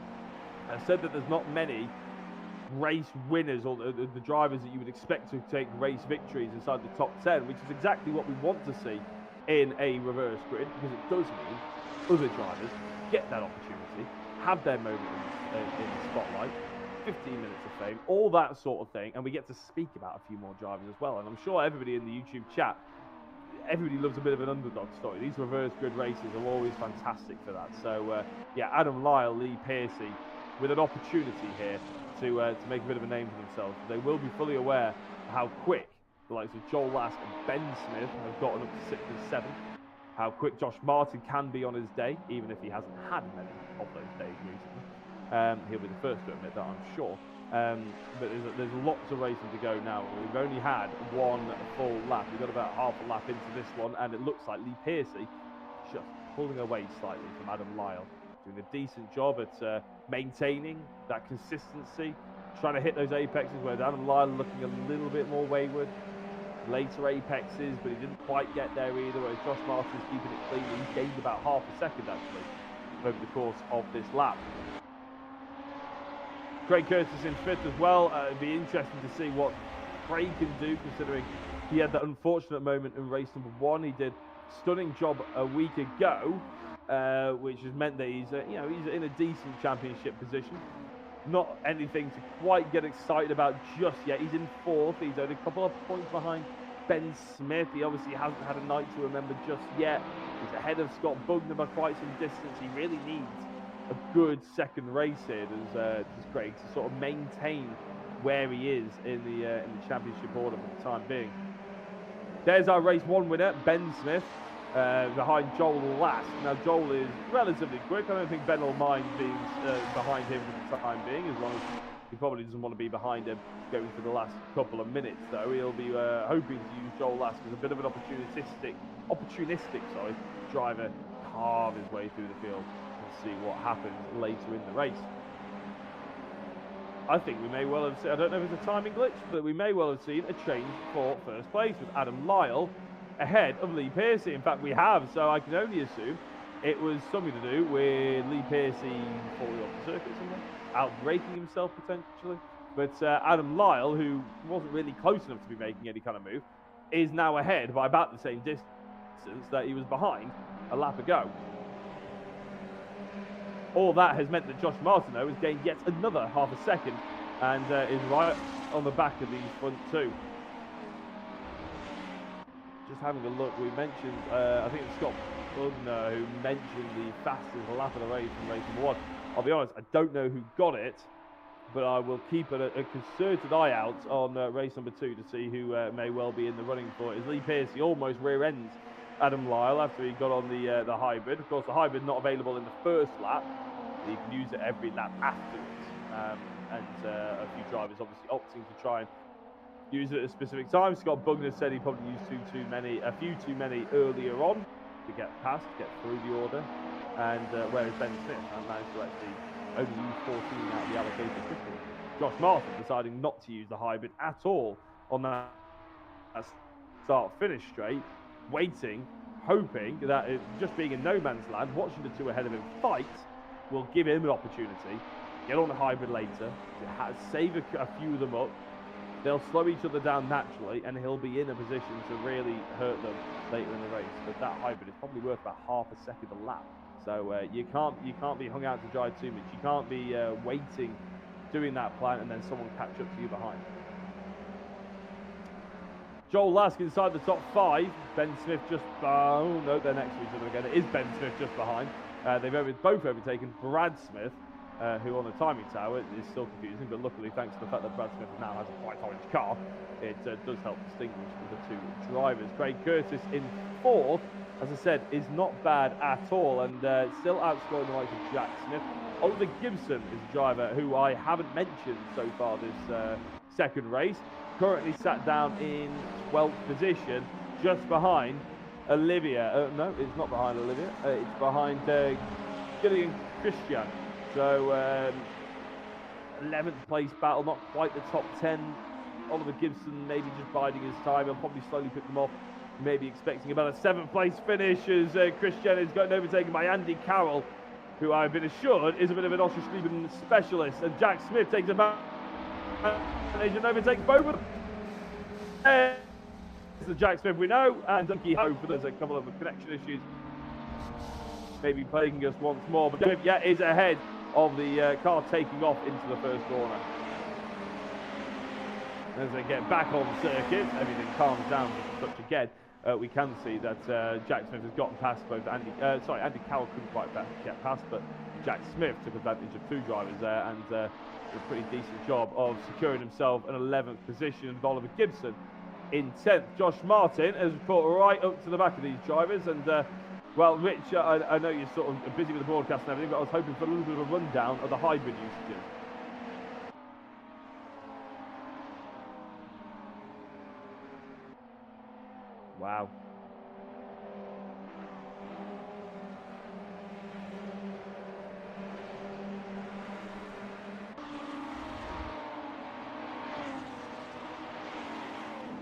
I said that there's not many race winners or the drivers that you would expect to take race victories inside the top 10, which is exactly what we want to see in a reverse grid, because it does mean other drivers get that opportunity, have their moment in the spotlight, 15 minutes of fame, all that sort of thing, and we get to speak about a few more drivers as well. And I'm sure everybody in the YouTube chat, everybody loves a bit of an underdog story. These reverse grid races are always fantastic for that. So yeah, Adam Lyle, Lee Pearcey, with an opportunity here to make a bit of a name for themselves. They will be fully aware of how quick the likes of Joel Lask and Ben Smith have gotten up to 6th and 7th. How quick Josh Martin can be on his day, even if he hasn't had many of those days recently. He'll be the first to admit that, I'm sure. But there's lots of racing to go now. We've only had one full lap. We've got about half a lap into this one, and it looks like Lee Pearcey just pulling away slightly from Adam Lyle, doing a decent job at maintaining that consistency, trying to hit those apexes, where Adam Lyle looking a little bit more wayward. Later apexes, but he didn't quite get there either, whereas Josh Martin's keeping it clean. He gained about half a second, actually, over the course of this lap. Craig Curtis in 5th as well. It'd be interesting to see what Craig can do, considering he had that unfortunate moment in race number 1. He did a stunning job a week ago, which has meant that he's in a decent championship position. Not anything to quite get excited about just yet. He's in 4th. He's only a couple of points behind Ben Smith. He obviously hasn't had a night to remember just yet. He's ahead of Scott Bugner by quite some distance. He really needs a good second race here, does Craig, to sort of maintain where he is in the championship order for the time being. There's our race 1 winner, Ben Smith, behind Joel Lask. Now, Joel is relatively quick. I don't think Ben will mind being behind him for the time being, as long as he probably doesn't want to be behind him going for the last couple of minutes, though. He'll be hoping to use Joel Lask as a bit of an opportunistic driver, carve his way through the field and see what happens later in the race. I think we may well have seen, I don't know if it's a timing glitch, but we may well have seen a change for first place with Adam Lyle ahead of Lee Pearcey. In fact, we have, so I can only assume it was something to do with Lee Pearcey falling off the circuit somewhere, out-braking himself potentially. But Adam Lyle, who wasn't really close enough to be making any kind of move, is now ahead by about the same distance that he was behind a lap ago. All that has meant that Josh Martin, though, has gained yet another half a second and is right on the back of these front two. Just having a look, we mentioned, I think it's Scott Bugner who mentioned the fastest lap of the race from race number 1. I'll be honest, I don't know who got it, but I will keep a concerted eye out on race number 2 to see who may well be in the running for it. As Lee Pearcey almost rear ends Adam Lyle after he got on the hybrid. Of course, the hybrid not available in the first lap. You can use it every lap afterwards. And a few drivers obviously opting to try and use it at a specific time. Scott Bugner said he probably used a few too many earlier on to get past, get through the order. And whereas Ben Smith managed to actually only use 14 out of the allocated 15. Josh Martin deciding not to use the hybrid at all on that start-finish straight, waiting, hoping that it, just being in no man's land, watching the two ahead of him fight will give him an opportunity. Get on the hybrid later, save a few of them up. They'll slow each other down naturally, and he'll be in a position to really hurt them later in the race. But that hybrid is probably worth about half a second a lap. So you can't be hung out to dry too much. You can't be waiting, doing that plan, and then someone catch up to you behind. Joel Lask inside the top 5. Ben Smith just, oh no, they're next to each other again. It is Ben Smith just behind. They've both overtaken Brad Smith, who on the timing tower is still confusing, but luckily, thanks to the fact that Brad Smith now has a bright orange car, it does help distinguish the two drivers. Craig Curtis in 4th, as I said, is not bad at all, and still outscoring the likes of Jack Smith. Oliver Gibson is a driver who I haven't mentioned so far this second race. Currently sat down in 12th position, just behind Olivia. No, it's not behind Olivia. It's behind Gillian Christian. So 11th place battle, not quite the top 10. Oliver Gibson maybe just biding his time. He'll probably slowly pick them off. Maybe expecting about a 7th place finish as Christian is gotten overtaken by Andy Carroll who I've been assured is a bit of an Oschersleben specialist. And Jack Smith takes a man and overtakes both of them. It's the Jack Smith we know, and Dunky Hope, there's a couple of connection issues maybe plaguing us once more. But yeah, is ahead of the car taking off into the first corner. As they get back on circuit, everything calms down just a touch again. We can see that Jack Smith has gotten past both Andy Carroll couldn't quite get past, but Jack Smith took advantage of two drivers there and did a pretty decent job of securing himself an 11th position, and Oliver Gibson in 10th. Josh Martin has caught right up to the back of these drivers, and well, Rich, I know you're sort of busy with the broadcast and everything, but I was hoping for a little bit of a rundown of the hybrid usages. Wow.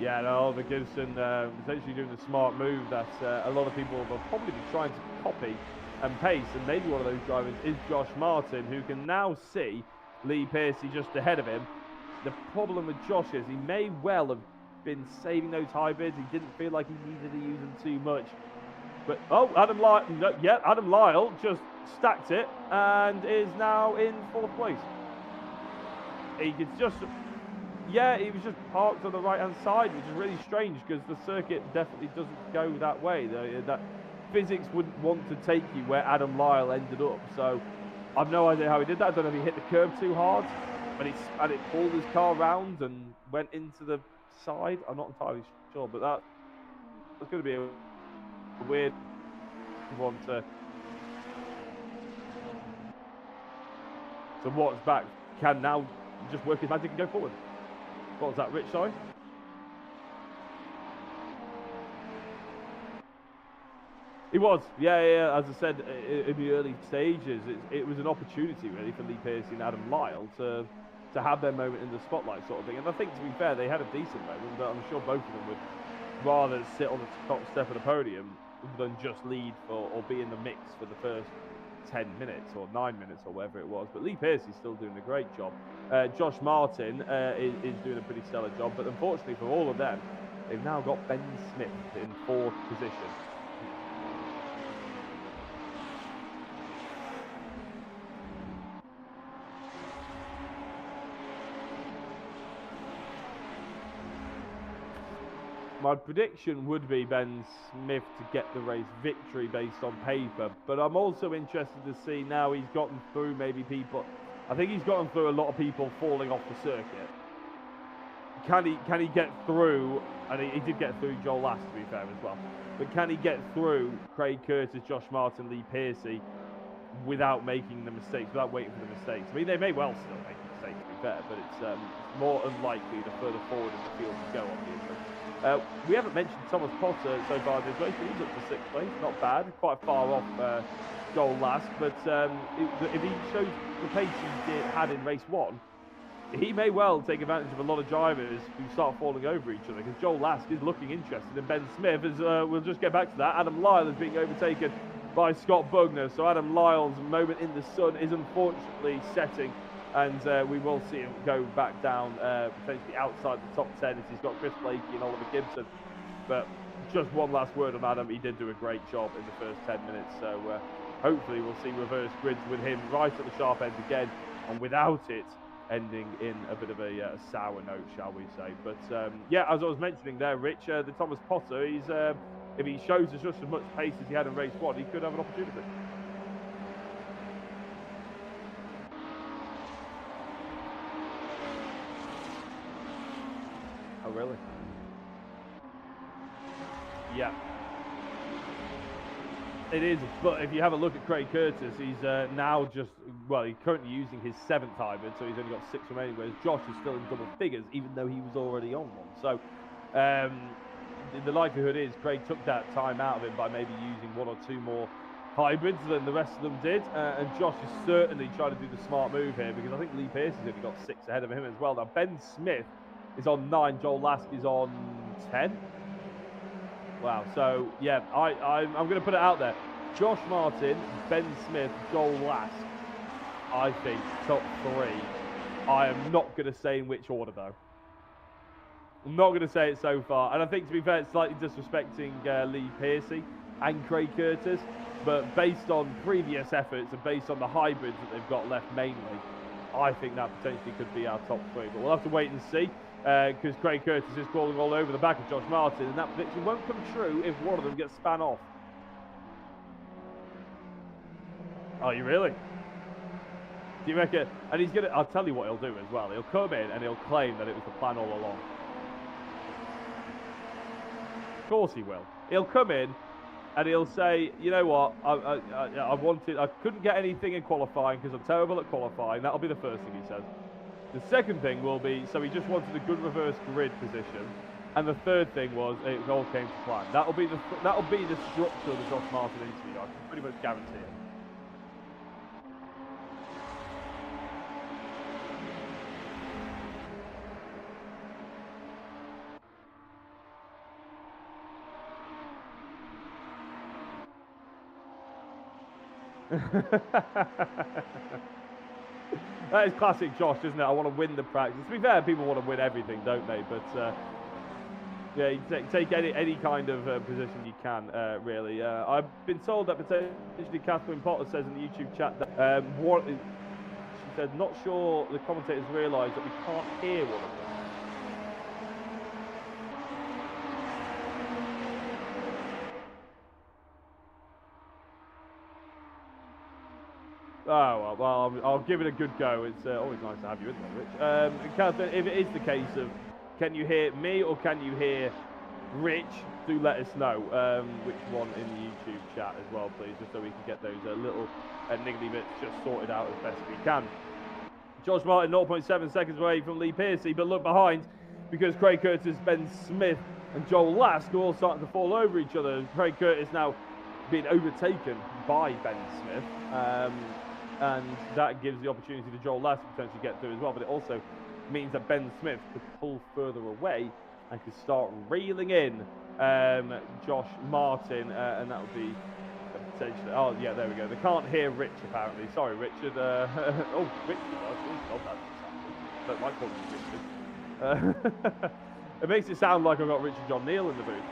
Yeah, no, Oliver Gibson essentially doing the smart move that a lot of people will probably be trying to copy and paste, and maybe one of those drivers is Josh Martin, who can now see Lee Piercy just ahead of him. The problem with Josh is he may well have been saving those hybrids. He didn't feel like he needed to use them too much. But, oh, Adam Lyle just stacked it and is now in 4th place. He could just... Yeah, he was just parked on the right-hand side, which is really strange because the circuit definitely doesn't go that way. That physics wouldn't want to take you where Adam Lyle ended up. So I've no idea how he did that. I don't know if he hit the curb too hard, but it pulled his car round and went into the side. I'm not entirely sure, but that's going to be a weird one to watch back. Can now just work his magic and go forward. What was that, Rich? Sorry? It was, yeah. As I said in the early stages, it was an opportunity really for Lee Piercy and Adam Lyle to have their moment in the spotlight, sort of thing. And I think, to be fair, they had a decent moment, but I'm sure both of them would rather sit on the top step of the podium than just lead or be in the mix for the first 10 minutes or 9 minutes or whatever it was. But Lee Piercy's still doing a great job. Josh Martin is doing a pretty stellar job, but unfortunately for all of them, they've now got Ben Smith in 4th position. My prediction would be Ben Smith to get the race victory based on paper, but I'm also interested to see now he's gotten through maybe people. I think he's gotten through a lot of people falling off the circuit. Can he get through? And he did get through Joel Last, to be fair, as well. But can he get through Craig Curtis, Josh Martin, Lee Piercy without making the mistakes, without waiting for the mistakes? I mean, they may well still make mistakes, to be fair, but it's more unlikely the further forward in the field you go, obviously. We haven't mentioned Thomas Potter so far this race, but he's up to 6th place. Not bad, quite far off Joel Last, but if he shows the pace he had in race 1, he may well take advantage of a lot of drivers who start falling over each other, because Joel Last is looking interested in Ben Smith, as we'll just get back to that. Adam Lyle is being overtaken by Scott Bugner, so Adam Lyle's moment in the sun is unfortunately setting, and we will see him go back down potentially outside the top 10 as he's got Chris Blakey and Oliver Gibson. But just one last word on Adam, he did do a great job in the first 10 minutes, so hopefully we'll see reverse grids with him right at the sharp end again, and without it ending in a bit of a sour note, shall we say. But yeah, as I was mentioning there, Rich, the Thomas Potter, he's if he shows us just as much pace as he had in race 1, he could have an opportunity. Oh, really? Yeah. It is, but if you have a look at Craig Curtis, he's now just, well, he's currently using his 7th hybrid, so he's only got 6 remaining, whereas Josh is still in double figures, even though he was already on one. So the likelihood is Craig took that time out of him by maybe using 1 or 2 more hybrids than the rest of them did, and Josh is certainly trying to do the smart move here, because I think Lee Piercy's only got 6 ahead of him as well. Now, Ben Smith is on 9, Joel Last is on 10. Wow, so yeah, I'm going to put it out there. Josh Martin, Ben Smith, Joel Lask. I think top 3. I am not going to say in which order though. I'm not going to say it so far. And I think, to be fair, it's slightly disrespecting Lee Piercy and Craig Curtis. But based on previous efforts and based on the hybrids that they've got left mainly, I think that potentially could be our top 3. But we'll have to wait and see, because Craig Curtis is crawling all over the back of Josh Martin, and that prediction won't come true if one of them gets span off. Are you really? Do you reckon? And he's gonna, I'll tell you what he'll do as well. He'll come in and he'll claim that it was the plan all along. Of course he will. He'll come in and he'll say, you know what, I couldn't get anything in qualifying because I'm terrible at qualifying. That'll be the first thing he says. The second thing will be, so he just wanted a good reverse grid position. And the third thing was, it all came to plan. That'll be the structure of the Josh Martin interview. I can pretty much guarantee it. That is classic Josh, isn't it? I want to win the practice. To be fair, people want to win everything, don't they? But yeah, you take any kind of position you can, really. I've been told that potentially Catherine Potter says in the YouTube chat that she said, not sure the commentators realise that we can't hear one of them. Oh, well, I'll give it a good go. It's always nice to have you in there, Rich. Catherine, if it is the case of, can you hear me or can you hear Rich, do let us know which one in the YouTube chat as well, please, just so we can get those little niggly bits just sorted out as best we can. Josh Martin, 0.7 seconds away from Lee Piercy, but look behind, because Craig Curtis, Ben Smith, and Joel Lask are all starting to fall over each other. Craig Curtis now being overtaken by Ben Smith. And that gives the opportunity to Joel Lask to potentially get through as well, but it also means that Ben Smith could pull further away and could start reeling in Josh Martin, and that would be potentially. Oh yeah, there we go. They can't hear Rich apparently. Sorry, Richard. Oh, Richard. Oh, don't like calling him Richard. It makes it sound like I've got Richard John Neal in the booth.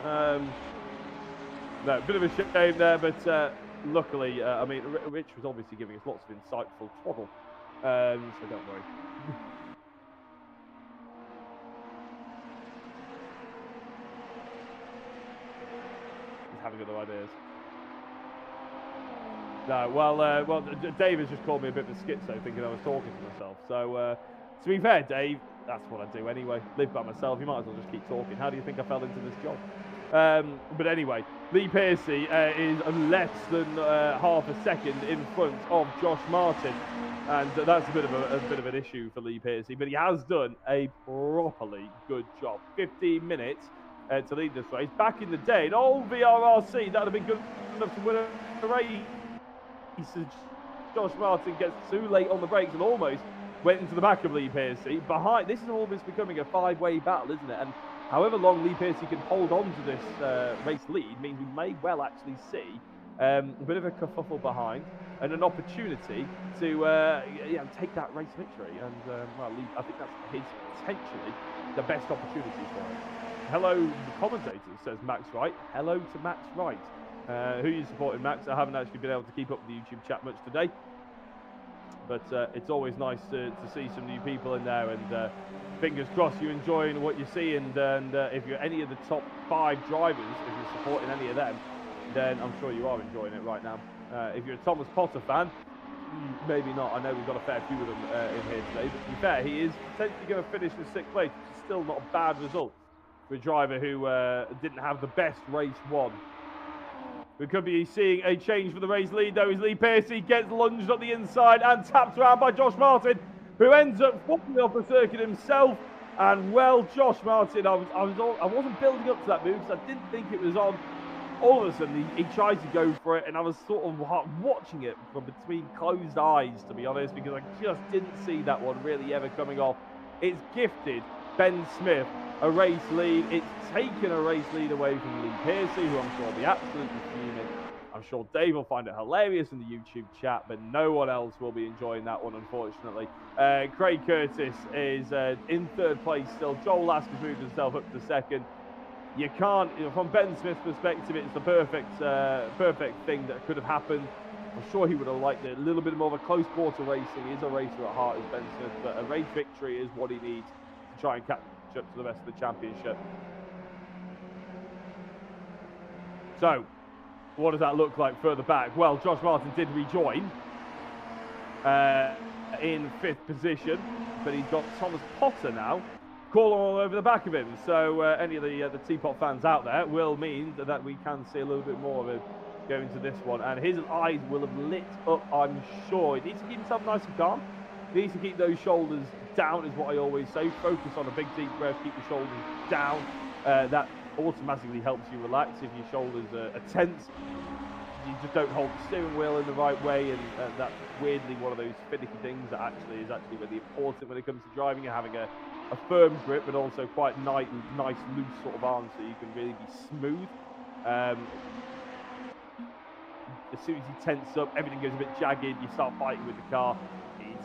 No, bit of a shame there, but. Luckily, I mean, Rich was obviously giving us lots of insightful twaddle, so don't worry. He's having other ideas. No, well, Dave has just called me a bit of a schizo, thinking I was talking to myself. So, to be fair, Dave, that's what I do anyway. Live by myself. You might as well just keep talking. How do you think I fell into this job? But anyway, Lee Piercy is less than half a second in front of Josh Martin, and that's a bit of an issue for Lee Piercy. But he has done a properly good job. 15 minutes to lead this race. Back in the day, an old VRRC that would have been good enough to win a race. Josh Martin gets too late on the brakes and almost went into the back of Lee Piercy. Behind, this is almost becoming a 5-way battle, isn't it? And however long Lee Piercy can hold on to this race lead means we may well actually see a bit of a kerfuffle behind and an opportunity to take that race victory. And well, Lee, I think that's his potentially the best opportunity for him. Hello, commentators, says Max Wright. Hello to Max Wright. Who are you supporting, Max? I haven't actually been able to keep up with the YouTube chat much today. But it's always nice to see some new people in there, and fingers crossed you're enjoying what you see. And if you're any of the top 5 drivers, if you're supporting any of them, then I'm sure you are enjoying it right now. If you're a Thomas Potter fan, maybe not. I know we've got a fair few of them in here today, but to be fair, he is potentially going to finish in 6th place, which is still not a bad result for a driver who didn't have the best race won. We could be seeing a change for the race lead, though, as Lee Piercy gets lunged on the inside and tapped around by Josh Martin, who ends up falling off the circuit himself. And well, Josh Martin, I wasn't building up to that move because I didn't think it was on. All of a sudden, he tried to go for it, and I was sort of watching it from between closed eyes, to be honest, because I just didn't see that one really ever coming off. It's gifted Ben Smith a race lead. It's taken a race lead away from Lee Piercy, who I'm sure will be absolutely fuming. I'm sure Dave will find it hilarious in the YouTube chat, but no one else will be enjoying that one, unfortunately. Craig Curtis is in third place still. Joel Lask has moved himself up to second. You can't, from Ben Smith's perspective, it's the perfect thing that could have happened. I'm sure he would have liked it. A little bit more of a close quarter racing. He is a racer at heart, as Ben Smith, but a race victory is what he needs to try and catch up to the rest of the championship. So, what does that look like further back? Well, Josh Martin did rejoin in 5th position, but he's got Thomas Potter now crawling all over the back of him. So any of the Teapot fans out there will mean that we can see a little bit more of him going to this one. And his eyes will have lit up, I'm sure. He needs to keep himself nice and calm. He needs to keep those shoulders down, is what I always say. Focus on a big deep breath, keep the shoulders down. That automatically helps you relax. If your shoulders are tense, you just don't hold the steering wheel in the right way, and that's weirdly one of those finicky things that actually is really important when it comes to driving. You're having a firm grip, but also quite nice, loose sort of arms, so you can really be smooth. As soon as you tense up, everything goes a bit jagged. You start fighting with the car.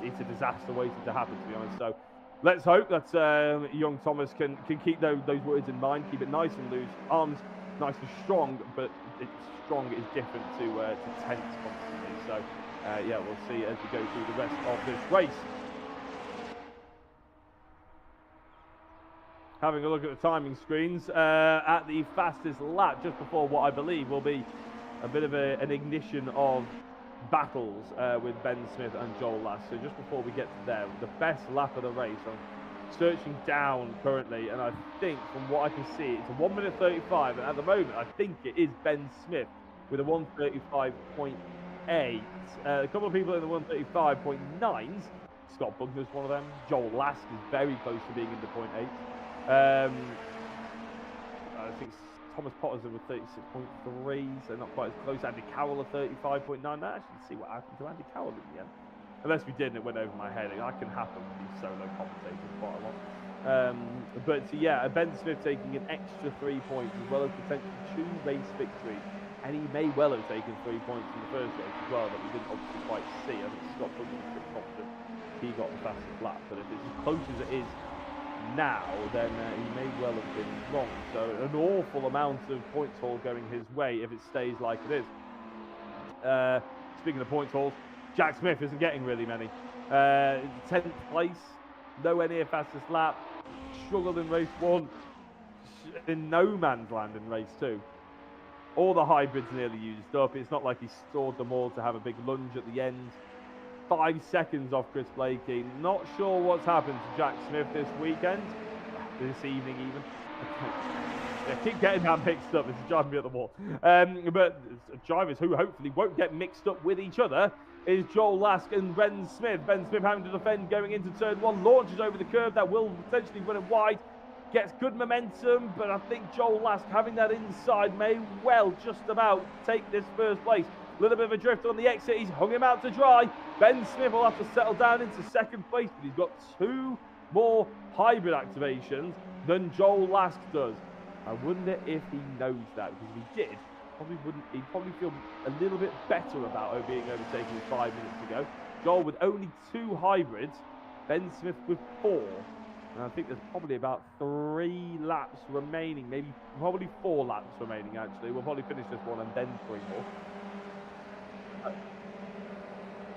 It's a disaster waiting to happen, to be honest. So let's hope that young Thomas can keep those words in mind, keep it nice and loose, arms nice and strong, but strong is different to tense constantly. So yeah, we'll see as we go through the rest of this race. Having a look at the timing screens at the fastest lap, just before what I believe will be a bit of an ignition of battles with Ben Smith and Joel Lask. So just before we get to there, the best lap of the race, I'm searching down currently, and I think from what I can see, it's a 1 minute 35, and at the moment I think it is Ben Smith with a 1:35.8. A couple of people in the 1:35.9s. Scott Bugner's one of them. Joel Lask is very close to being in the 0.8. I think Thomas Potter's with 36.3, so not quite as close. Andy Cowell at 35.9. Now actually see what happened to Andy Cowell in the end. Unless we didn't, it went over my head. That can happen with these solo commentators quite a lot. But yeah, Ben Smith taking an extra 3 points as well as potentially 2 race victories. And he may well have taken 3 points in the first race as well that we didn't obviously quite see. I think Scott Bugner was pretty confident he got the fastest lap. But if it's as close as it is now, then he may well have been wrong. So an awful amount of points haul going his way if it stays like it is. Speaking of points hauls, Jack Smith isn't getting really many. 10th place, nowhere near fastest lap, struggled in race 1, in no man's land in race 2. All the hybrids nearly used up. It's not like he stored them all to have a big lunge at the end. 5 seconds off Chris Blakey. Not sure what's happened to Jack Smith this weekend, this evening even. I keep getting that mixed up. It's driving me at the wall. But drivers who hopefully won't get mixed up with each other is Joel Lask and Ben Smith. Ben Smith having to defend going into turn 1, launches over the curve. That will potentially run him wide. Gets good momentum, but I think Joel Lask having that inside may well just about take this first place. A little bit of a drift on the exit. He's hung him out to dry. Ben Smith will have to settle down into 2nd place, but he's got 2 more hybrid activations than Joel Lask does. I wonder if he knows that, because if he did, he'd probably feel a little bit better about being overtaken 5 minutes ago. Joel with only 2 hybrids, Ben Smith with 4. And I think there's probably about 3 laps remaining, probably 4 laps remaining actually. We'll probably finish this one and then 3 more.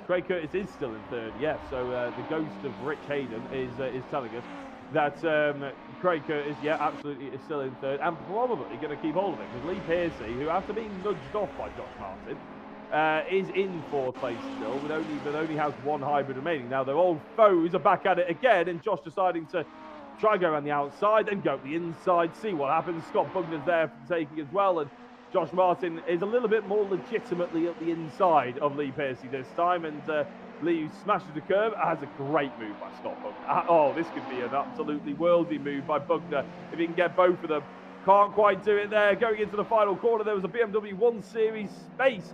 Craig Curtis is still in 3rd, yes. So the ghost of Rich Hayden is telling us that Craig Curtis, yeah, absolutely is still in 3rd and probably going to keep hold of it, because Lee Pearcey, who after being nudged off by Josh Martin, is in 4th place still, but only has 1 hybrid remaining. Now their old foes are back at it again, and Josh deciding to try and go around the outside, then go to the inside, see what happens. Scott Bugner's there for taking as well, and Josh Martin is a little bit more legitimately at the inside of Lee Pearcey this time, and Lee smashes the curb. Has a great move by Scott Bugner. Oh, this could be an absolutely worldy move by Bugner if he can get both of them. Can't quite do it there. Going into the final corner, there was a BMW 1 Series space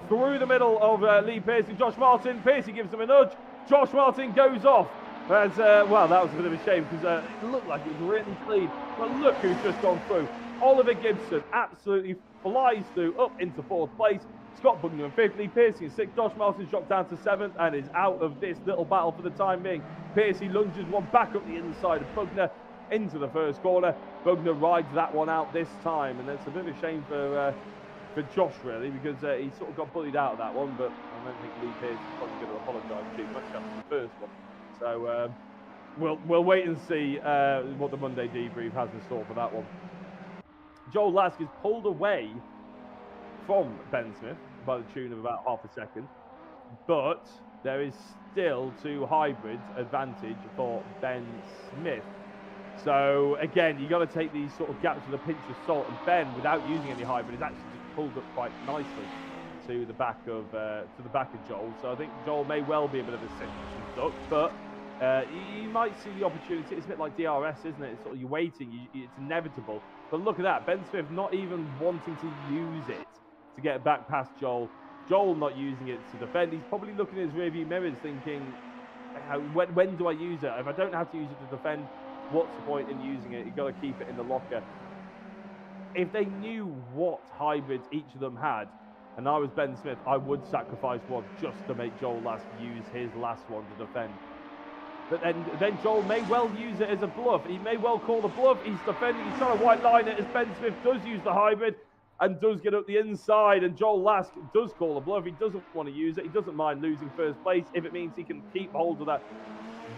through the middle of Lee Pearcey. Josh Martin. Pearcey gives him a nudge. Josh Martin goes off. As, well, that was a bit of a shame, because it looked like it was really clean. But look who's just gone through. Oliver Gibson absolutely flies through up into 4th place. Scott Bugner in 5th, Lee Piercy in 6th, Josh Martin's dropped down to 7th and is out of this little battle for the time being. Piercy lunges one back up the inside of Bugner into the first corner. Bugner rides that one out this time, and it's a bit of a shame for Josh, really, because he sort of got bullied out of that one, but I don't think Lee Pierce is probably going to apologise too much after the first one. So we'll wait and see what the Monday debrief has in store for that one. Joel Lask is pulled away from Ben Smith by the tune of about half a second, but there is still 2 hybrids advantage for Ben Smith. So again, you got to take these sort of gaps with a pinch of salt, and Ben, without using any hybrid, is actually just pulled up quite nicely to the back of Joel. So I think Joel may well be a bit of a cinch and duck, but you might see the opportunity. It's a bit like DRS, isn't it? It's sort of you're waiting, it's inevitable. But look at that, Ben Smith not even wanting to use it to get back past Joel. Joel not using it to defend. He's probably looking at his rearview mirrors thinking, when do I use it? If I don't have to use it to defend, what's the point in using it? You've got to keep it in the locker. If they knew what hybrids each of them had, and I was Ben Smith, I would sacrifice one just to make Joel Lask use his last one to defend. But then Joel may well use it as a bluff. He may well call the bluff. He's defending. He's trying to white line it as Ben Smith does use the hybrid and does get up the inside. And Joel Lask does call a bluff. He doesn't want to use it. He doesn't mind losing first place if it means he can keep hold of that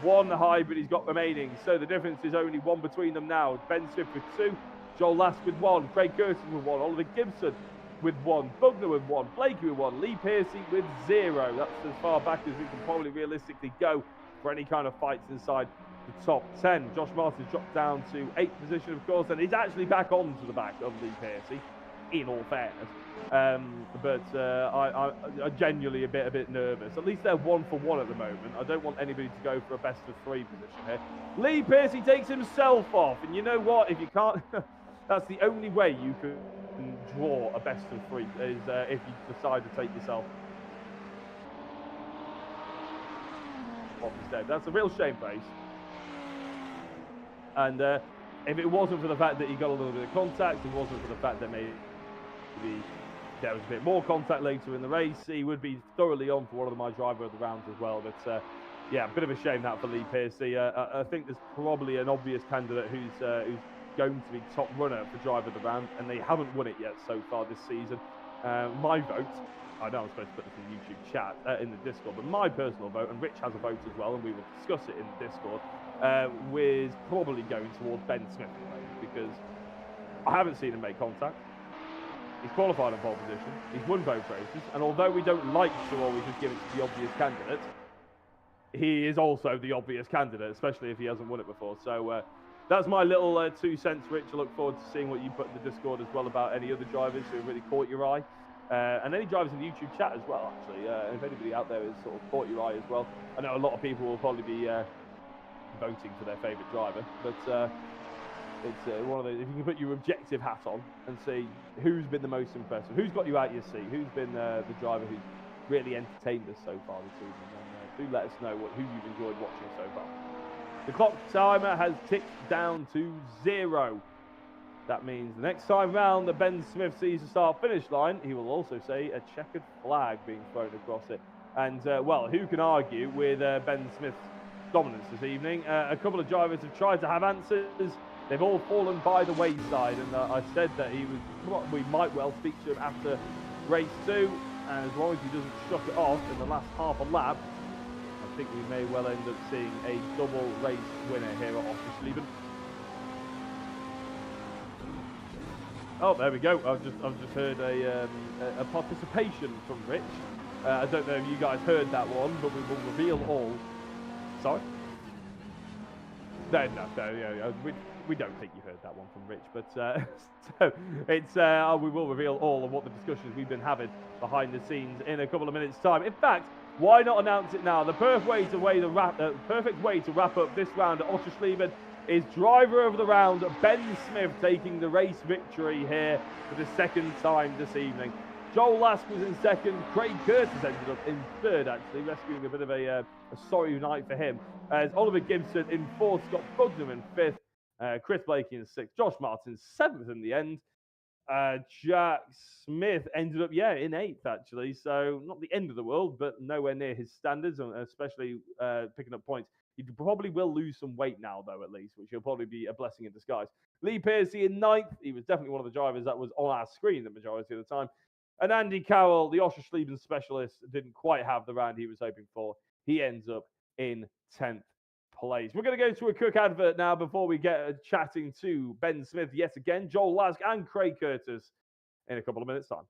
one hybrid he's got remaining. So the difference is only 1 between them now. Ben Smith with 2, Joel Lask with 1, Craig Curtis with 1, Oliver Gibson with 1, Bugner with 1, Blakey with 1, Lee Piercy with 0. That's as far back as we can probably realistically go for any kind of fights inside the top 10. Josh Martin's dropped down to 8th position, of course, and he's actually back onto the back of Lee Piercy, in all fairness. But I'm genuinely a bit nervous. At least they're 1 for 1 at the moment. I don't want anybody to go for a best of 3 position here. Lee Piercy takes himself off, and you know what? If you can't, that's the only way you can draw a best of 3 is if you decide to take yourself off instead. That's a real shame, Face. And if it wasn't for the fact that he got a little bit of contact, it wasn't for the fact that maybe there was a bit more contact later in the race, he would be thoroughly on for one of my driver of the rounds as well. But yeah, a bit of a shame that for Lee Piercy. I think there's probably an obvious candidate who's going to be top runner for driver of the round, and they haven't won it yet so far this season. My vote, I know I'm supposed to put this in the YouTube chat, in the Discord, but my personal vote, and Rich has a vote as well, and we will discuss it in the Discord, was probably going towards Ben Smith, because I haven't seen him make contact. He's qualified in pole position, he's won both races, and although we don't like to always just give it to the obvious candidate, he is also the obvious candidate, especially if he hasn't won it before. So that's my little 2 cents, Rich. I look forward to seeing what you put in the Discord as well about any other drivers who really caught your eye. And any drivers in the YouTube chat as well, actually. If anybody out there has sort of caught your eye as well. I know a lot of people will probably be voting for their favourite driver, but it's one of those, if you can put your objective hat on and see who's been the most impressive, who's got you out your seat, who's been the driver who's really entertained us so far this season, and do let us know who you've enjoyed watching so far. The clock timer has ticked down to 0. That means the next time round that Ben Smith sees the start-finish line, he will also see a checkered flag being thrown across it. And, well, who can argue with Ben Smith's dominance this evening? A couple of drivers have tried to have answers. They've all fallen by the wayside, and I said that we might well speak to him after race 2, and as long as he doesn't shuck it off in the last half a lap, I think we may well end up seeing a double race winner here at Oschersleben. Oh, there we go. I've just heard a participation from Rich. I don't know if you guys heard that one, but we will reveal all. Sorry? No, yeah, we don't think you heard that one from Rich, but so it's we will reveal all of what the discussions we've been having behind the scenes in a couple of minutes' time. In fact, why not announce it now? The perfect way to wrap up this round at Oschersleben is driver of the round Ben Smith taking the race victory here for the 2nd time this evening. Joel Lask was in 2nd, Craig Curtis ended up in 3rd, actually, rescuing a bit of a sorry night for him, as Oliver Gibson in 4th, Scott Bugner in 5th, Chris Blakey in 6th, Josh Martin 7th in the end, Jack Smith ended up, in 8th, actually. So not the end of the world, but nowhere near his standards, and especially picking up points. He probably will lose some weight now, though, at least, which will probably be a blessing in disguise. Lee Piercy in 9th. He was definitely one of the drivers that was on our screen the majority of the time. And Andy Carroll, the Oschersleben specialist, didn't quite have the round he was hoping for. He ends up in 10th place. We're going to go to a quick advert now before we get chatting to Ben Smith yet again, Joel Lask and Craig Curtis in a couple of minutes' time.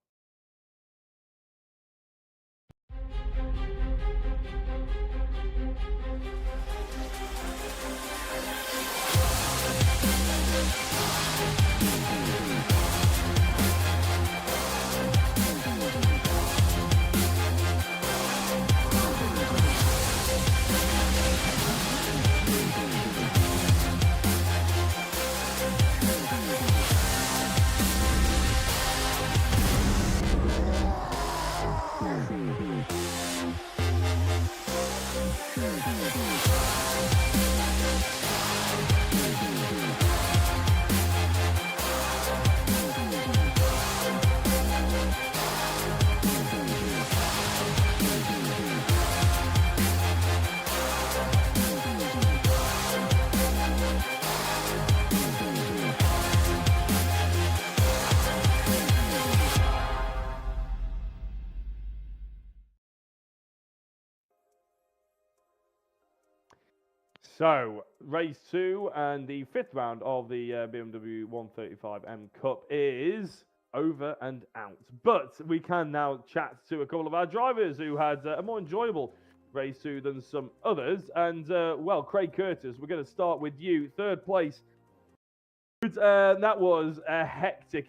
So, race 2 and the 5th round of the BMW 135M Cup is over and out. But we can now chat to a couple of our drivers who had a more enjoyable race 2 than some others. And, well, Craig Curtis, we're going to start with you. 3rd place. That was a hectic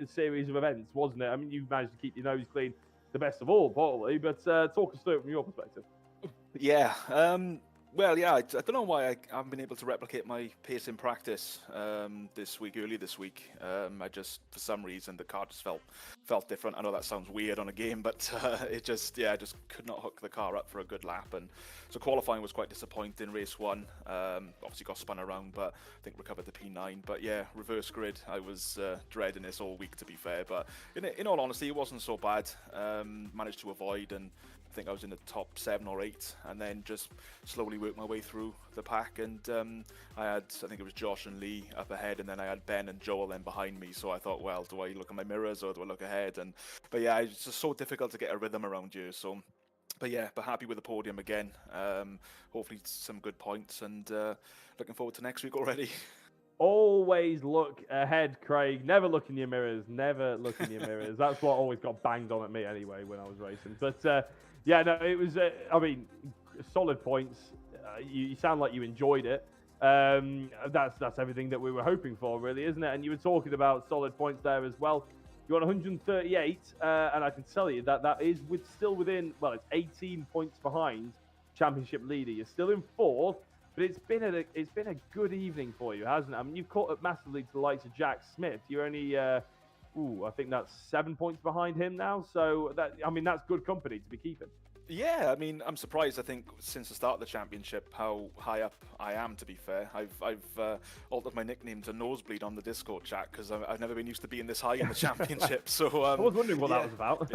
series of events, wasn't it? I mean, you managed to keep your nose clean, the best of all, probably. But talk us through it from your perspective. Yeah. Well, yeah, I don't know why I haven't been able to replicate my pace in practice early this week. I just, for some reason, the car just felt different. I know that sounds weird on a game, but I just could not hook the car up for a good lap. And so qualifying was quite disappointing. Race 1, obviously got spun around, but I think recovered the P9. But yeah, reverse grid, I was dreading this all week, to be fair. But in all honesty, it wasn't so bad. Managed to avoid, and I think I was in the top 7 or 8, and then just slowly worked my way through the pack. And I think it was Josh and Lee up ahead, and then I had Ben and Joel then behind me. So I thought, well, do I look at my mirrors or do I look ahead? But yeah, it's just so difficult to get a rhythm around you. So, but yeah, but happy with the podium again. Hopefully some good points, and looking forward to next week already. Always look ahead, Craig. Never look in your mirrors. Never look in your mirrors. That's what always got banged on at me anyway when I was racing. But yeah, no, it was, I mean, solid points. You sound like you enjoyed it. That's everything that we were hoping for, really, isn't it? And you were talking about solid points there as well. You're on 138, and I can tell you that is still within, well, it's 18 points behind championship leader. You're still in 4th, but it's been a good evening for you, hasn't it? I mean, you've caught up massively to the likes of Jack Smith. You're only, I think that's 7 points behind him now. So that's good company to be keeping. Yeah, I mean, I'm surprised. I think since the start of the championship, how high up I am. To be fair, I've altered my nickname to Nosebleed on the Discord chat because I've never been used to being this high in the championship. So I was wondering what that was about.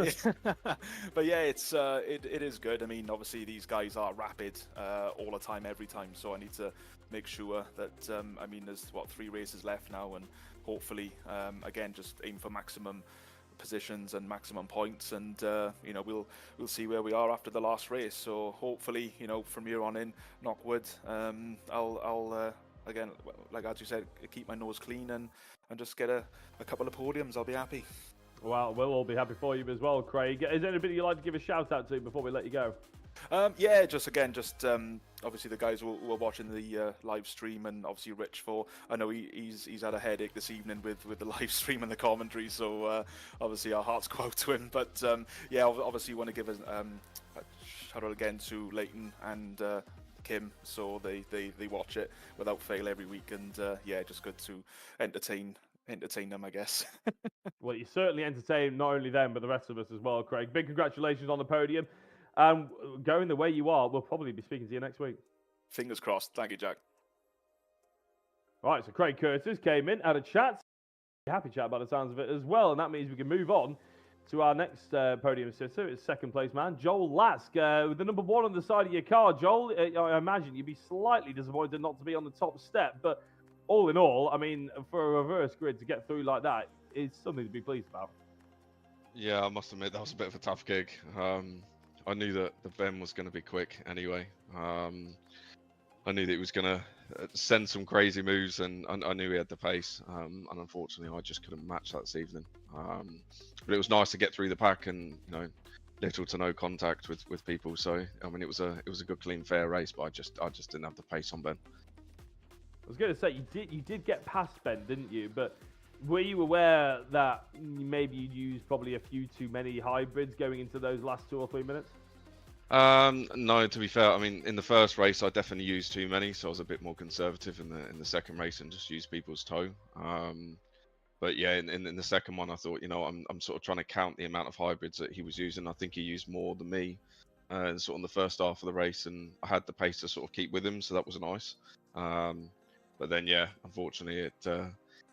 But yeah, it is good. I mean, obviously these guys are rapid all the time, every time. So I need to make sure that there's 3 races left now, and hopefully again just aim for maximum positions and maximum points, and we'll see where we are after the last race. So hopefully, from here on in, knock wood, I'll again, like as you said, keep my nose clean and just get a couple of podiums. I'll be happy. Well, we'll all be happy for you as well, Craig. Is there anybody you'd like to give a shout out to before we let you go? Obviously the guys who were watching the live stream, and obviously Rich I know he's had a headache this evening with the live stream and the commentary, so obviously our hearts go out to him. But obviously want to give a shout out again to Leighton and Kim, so they watch it without fail every week, and just good to entertain them, I guess. Well, you certainly entertain not only them but the rest of us as well, Craig. Big congratulations on the podium. Going the way you are, we'll probably be speaking to you next week. Fingers crossed. Thank you, Jack. Right, so Craig Curtis came in, had a chat. happy chat by the sounds of it as well, and that means we can move on to our next podium sitter. It's second place man, Joel Lask, with the number 1 on the side of your car. Joel, I imagine you'd be slightly disappointed not to be on the top step, but all in all, I mean, for a reverse grid to get through like that is something to be pleased about. Yeah, I must admit that was a bit of a tough gig. I knew that the Ben was going to be quick anyway. I knew that he was going to send some crazy moves, and I knew he had the pace. And unfortunately, I just couldn't match that this evening. But it was nice to get through the pack, and little to no contact with people. So I mean, it was a good, clean, fair race. But I just didn't have the pace on Ben. I was going to say you did get past Ben, didn't you? But were you aware that maybe you used probably a few too many hybrids going into those last 2 or 3 minutes? No, to be fair, I mean, in the first race, I definitely used too many, so I was a bit more conservative in the second race and just used people's toe. But yeah, in the second one, I thought, I'm sort of trying to count the amount of hybrids that he was using. I think he used more than me, sort of in the first half of the race, and I had the pace to sort of keep with him, so that was nice. But then, yeah, unfortunately,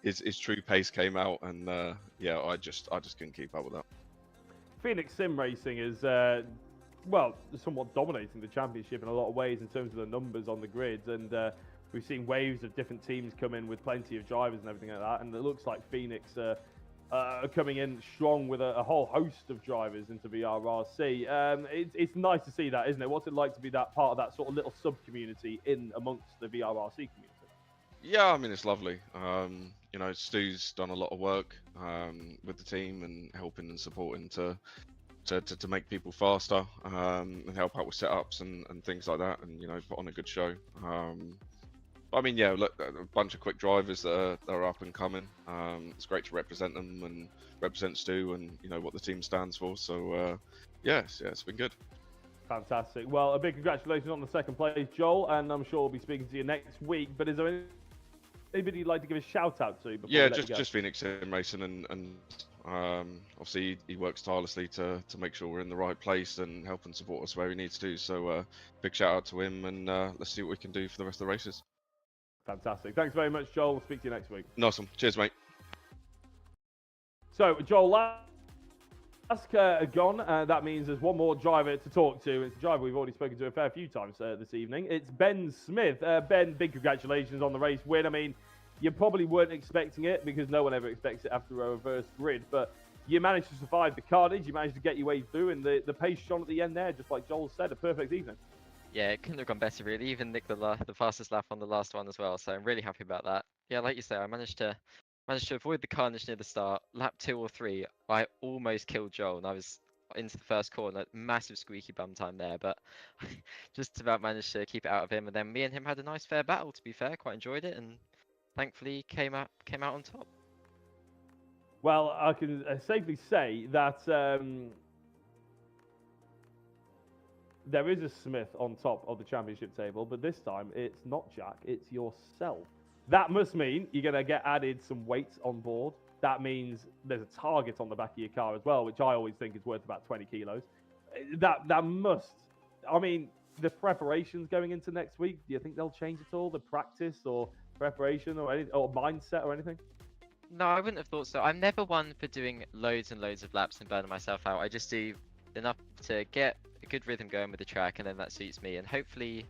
his true pace came out, and yeah, I just couldn't keep up with that. Phoenix Sim Racing is somewhat dominating the championship in a lot of ways in terms of the numbers on the grids, and we've seen waves of different teams come in with plenty of drivers and everything like that, and it looks like Phoenix are coming in strong with a whole host of drivers into VRRC. It's nice to see that, isn't it? What's it like to be that part of that sort of little sub-community in amongst the VRRC community? Yeah, I mean, it's lovely. Stu's done a lot of work with the team and helping and supporting to make people faster, and help out with setups and things like that, and put on a good show. I mean, yeah, look, a bunch of quick drivers that are up and coming. It's great to represent them and represent Stu and what the team stands for. So yeah, it's been good. Fantastic. Well, a big congratulations on the second place, Joel, and I'm sure we'll be speaking to you next week. But is there anybody you'd like to give a shout out to? Yeah, just Phoenix Sim Racing, and obviously he works tirelessly to make sure we're in the right place and help and support us where he needs to. So big shout out to him, and let's see what we can do for the rest of the races. Fantastic. Thanks very much, Joel. We'll speak to you next week. Awesome. Cheers, mate. So, Joel, Lask gone. That means there's one more driver to talk to. It's a driver we've already spoken to a fair few times this evening. It's Ben Smith. Ben, big congratulations on the race win. I mean, you probably weren't expecting it because no one ever expects it after a reverse grid, but you managed to survive the carnage. You managed to get your way through, and the pace shone at the end there, just like Joel said, a perfect evening. Yeah, it couldn't have gone better, really. Even nicked the fastest lap on the last one as well, so I'm really happy about that. Yeah, like you say, I managed to avoid the carnage near the start. Lap 2 or 3, I almost killed Joel, and I was into the first corner, massive squeaky bum time there, but just about managed to keep it out of him. And then me and him had a nice fair battle, to be fair. Quite enjoyed it, and thankfully came out on top. Well, I can safely say that there is a Smith on top of the championship table, but this time it's not Jack, it's yourself. That must mean you're going to get added some weights on board. That means there's a target on the back of your car as well, which I always think is worth about 20 kilos. That must, I mean, the preparations going into next week, do you think they'll change at all? The practice or preparation or mindset or anything? No, I wouldn't have thought so. I'm never one for doing loads and loads of laps and burning myself out. I just do enough to get a good rhythm going with the track, and then that suits me. And hopefully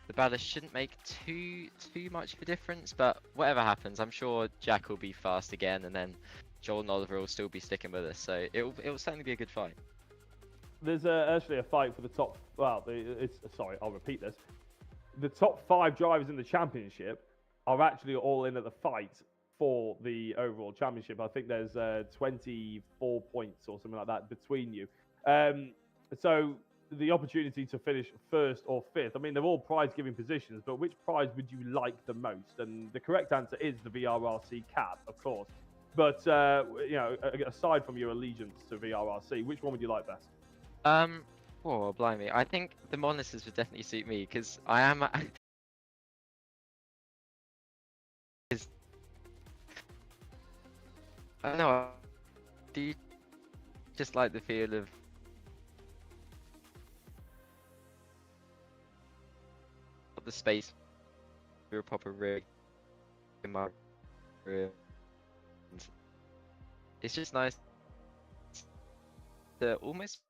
the ballast shouldn't make too much of a difference, but whatever happens, I'm sure Jack will be fast again, and then Joel and Oliver will still be sticking with us, so it'll certainly be a good fight. There's actually a fight for the top, sorry, I'll repeat this. The top 5 drivers in the championship are actually all in at the fight for the overall championship. I think there's 24 points or something like that between you. So the opportunity to finish 1st or 5th, I mean, they're all prize-giving positions, but which prize would you like the most? And the correct answer is the VRRC cap, of course. But, aside from your allegiance to VRRC, which one would you like best? Oh, blimey. I think the monitors would definitely suit me, because I am... I don't know. Do you just like the feel of the space for a proper rig in my room? it's just nice to almost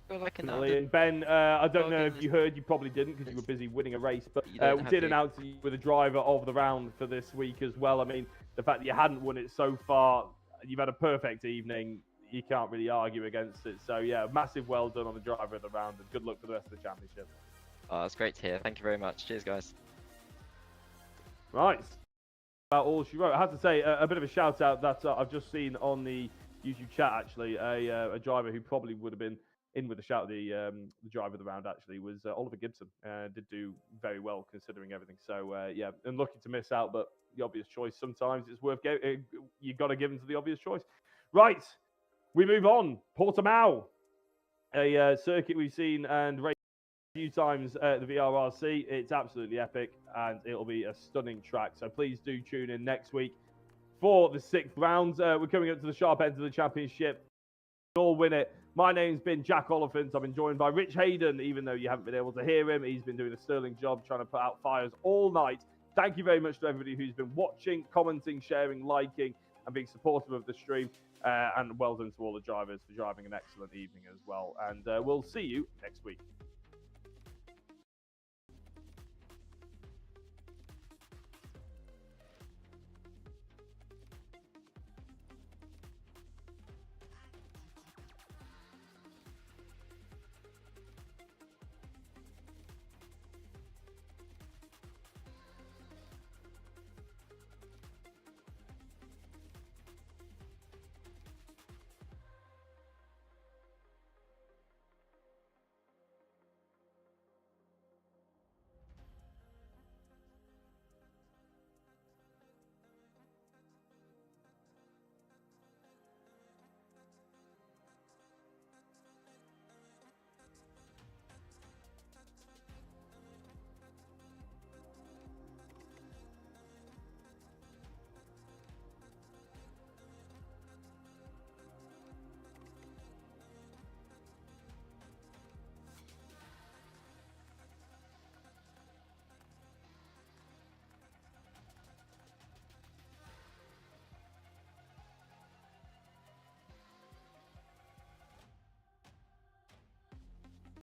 feel like an And Ben, I don't know if in you heard, you probably didn't because you were busy winning a race, but You don't we have did to- announce that you were the driver of the round for this week as well. I mean, the fact that you hadn't won it so far, you've had a perfect evening. You can't really argue against it. So, yeah, massive well done on the driver of the round, and good luck for the rest of the championship. Oh, that's great to hear. Thank you very much. Cheers, guys. Right. About all she wrote. I have to say, a bit of a shout out that I've just seen on the YouTube chat, actually, a driver who probably would have been in with a shout, the driver of the round, actually, was Oliver Gibson. Did do very well considering everything. So, yeah, unlucky to miss out, but the obvious choice, sometimes it's worth you got to give him to the obvious choice. Right. We move on. Portimao, a circuit we've seen and raced a few times at the VRRC. It's absolutely epic, and it'll be a stunning track. So please do tune in next week for the 6th round. We're coming up to the sharp end of the championship. We'll all win it. My name's been Jack Oliphant. I've been joined by Rich Hayden, even though you haven't been able to hear him. He's been doing a sterling job trying to put out fires all night. Thank you very much to everybody who's been watching, commenting, sharing, liking, and being supportive of the stream. And well done to all the drivers for driving an excellent evening as well. And we'll see you next week.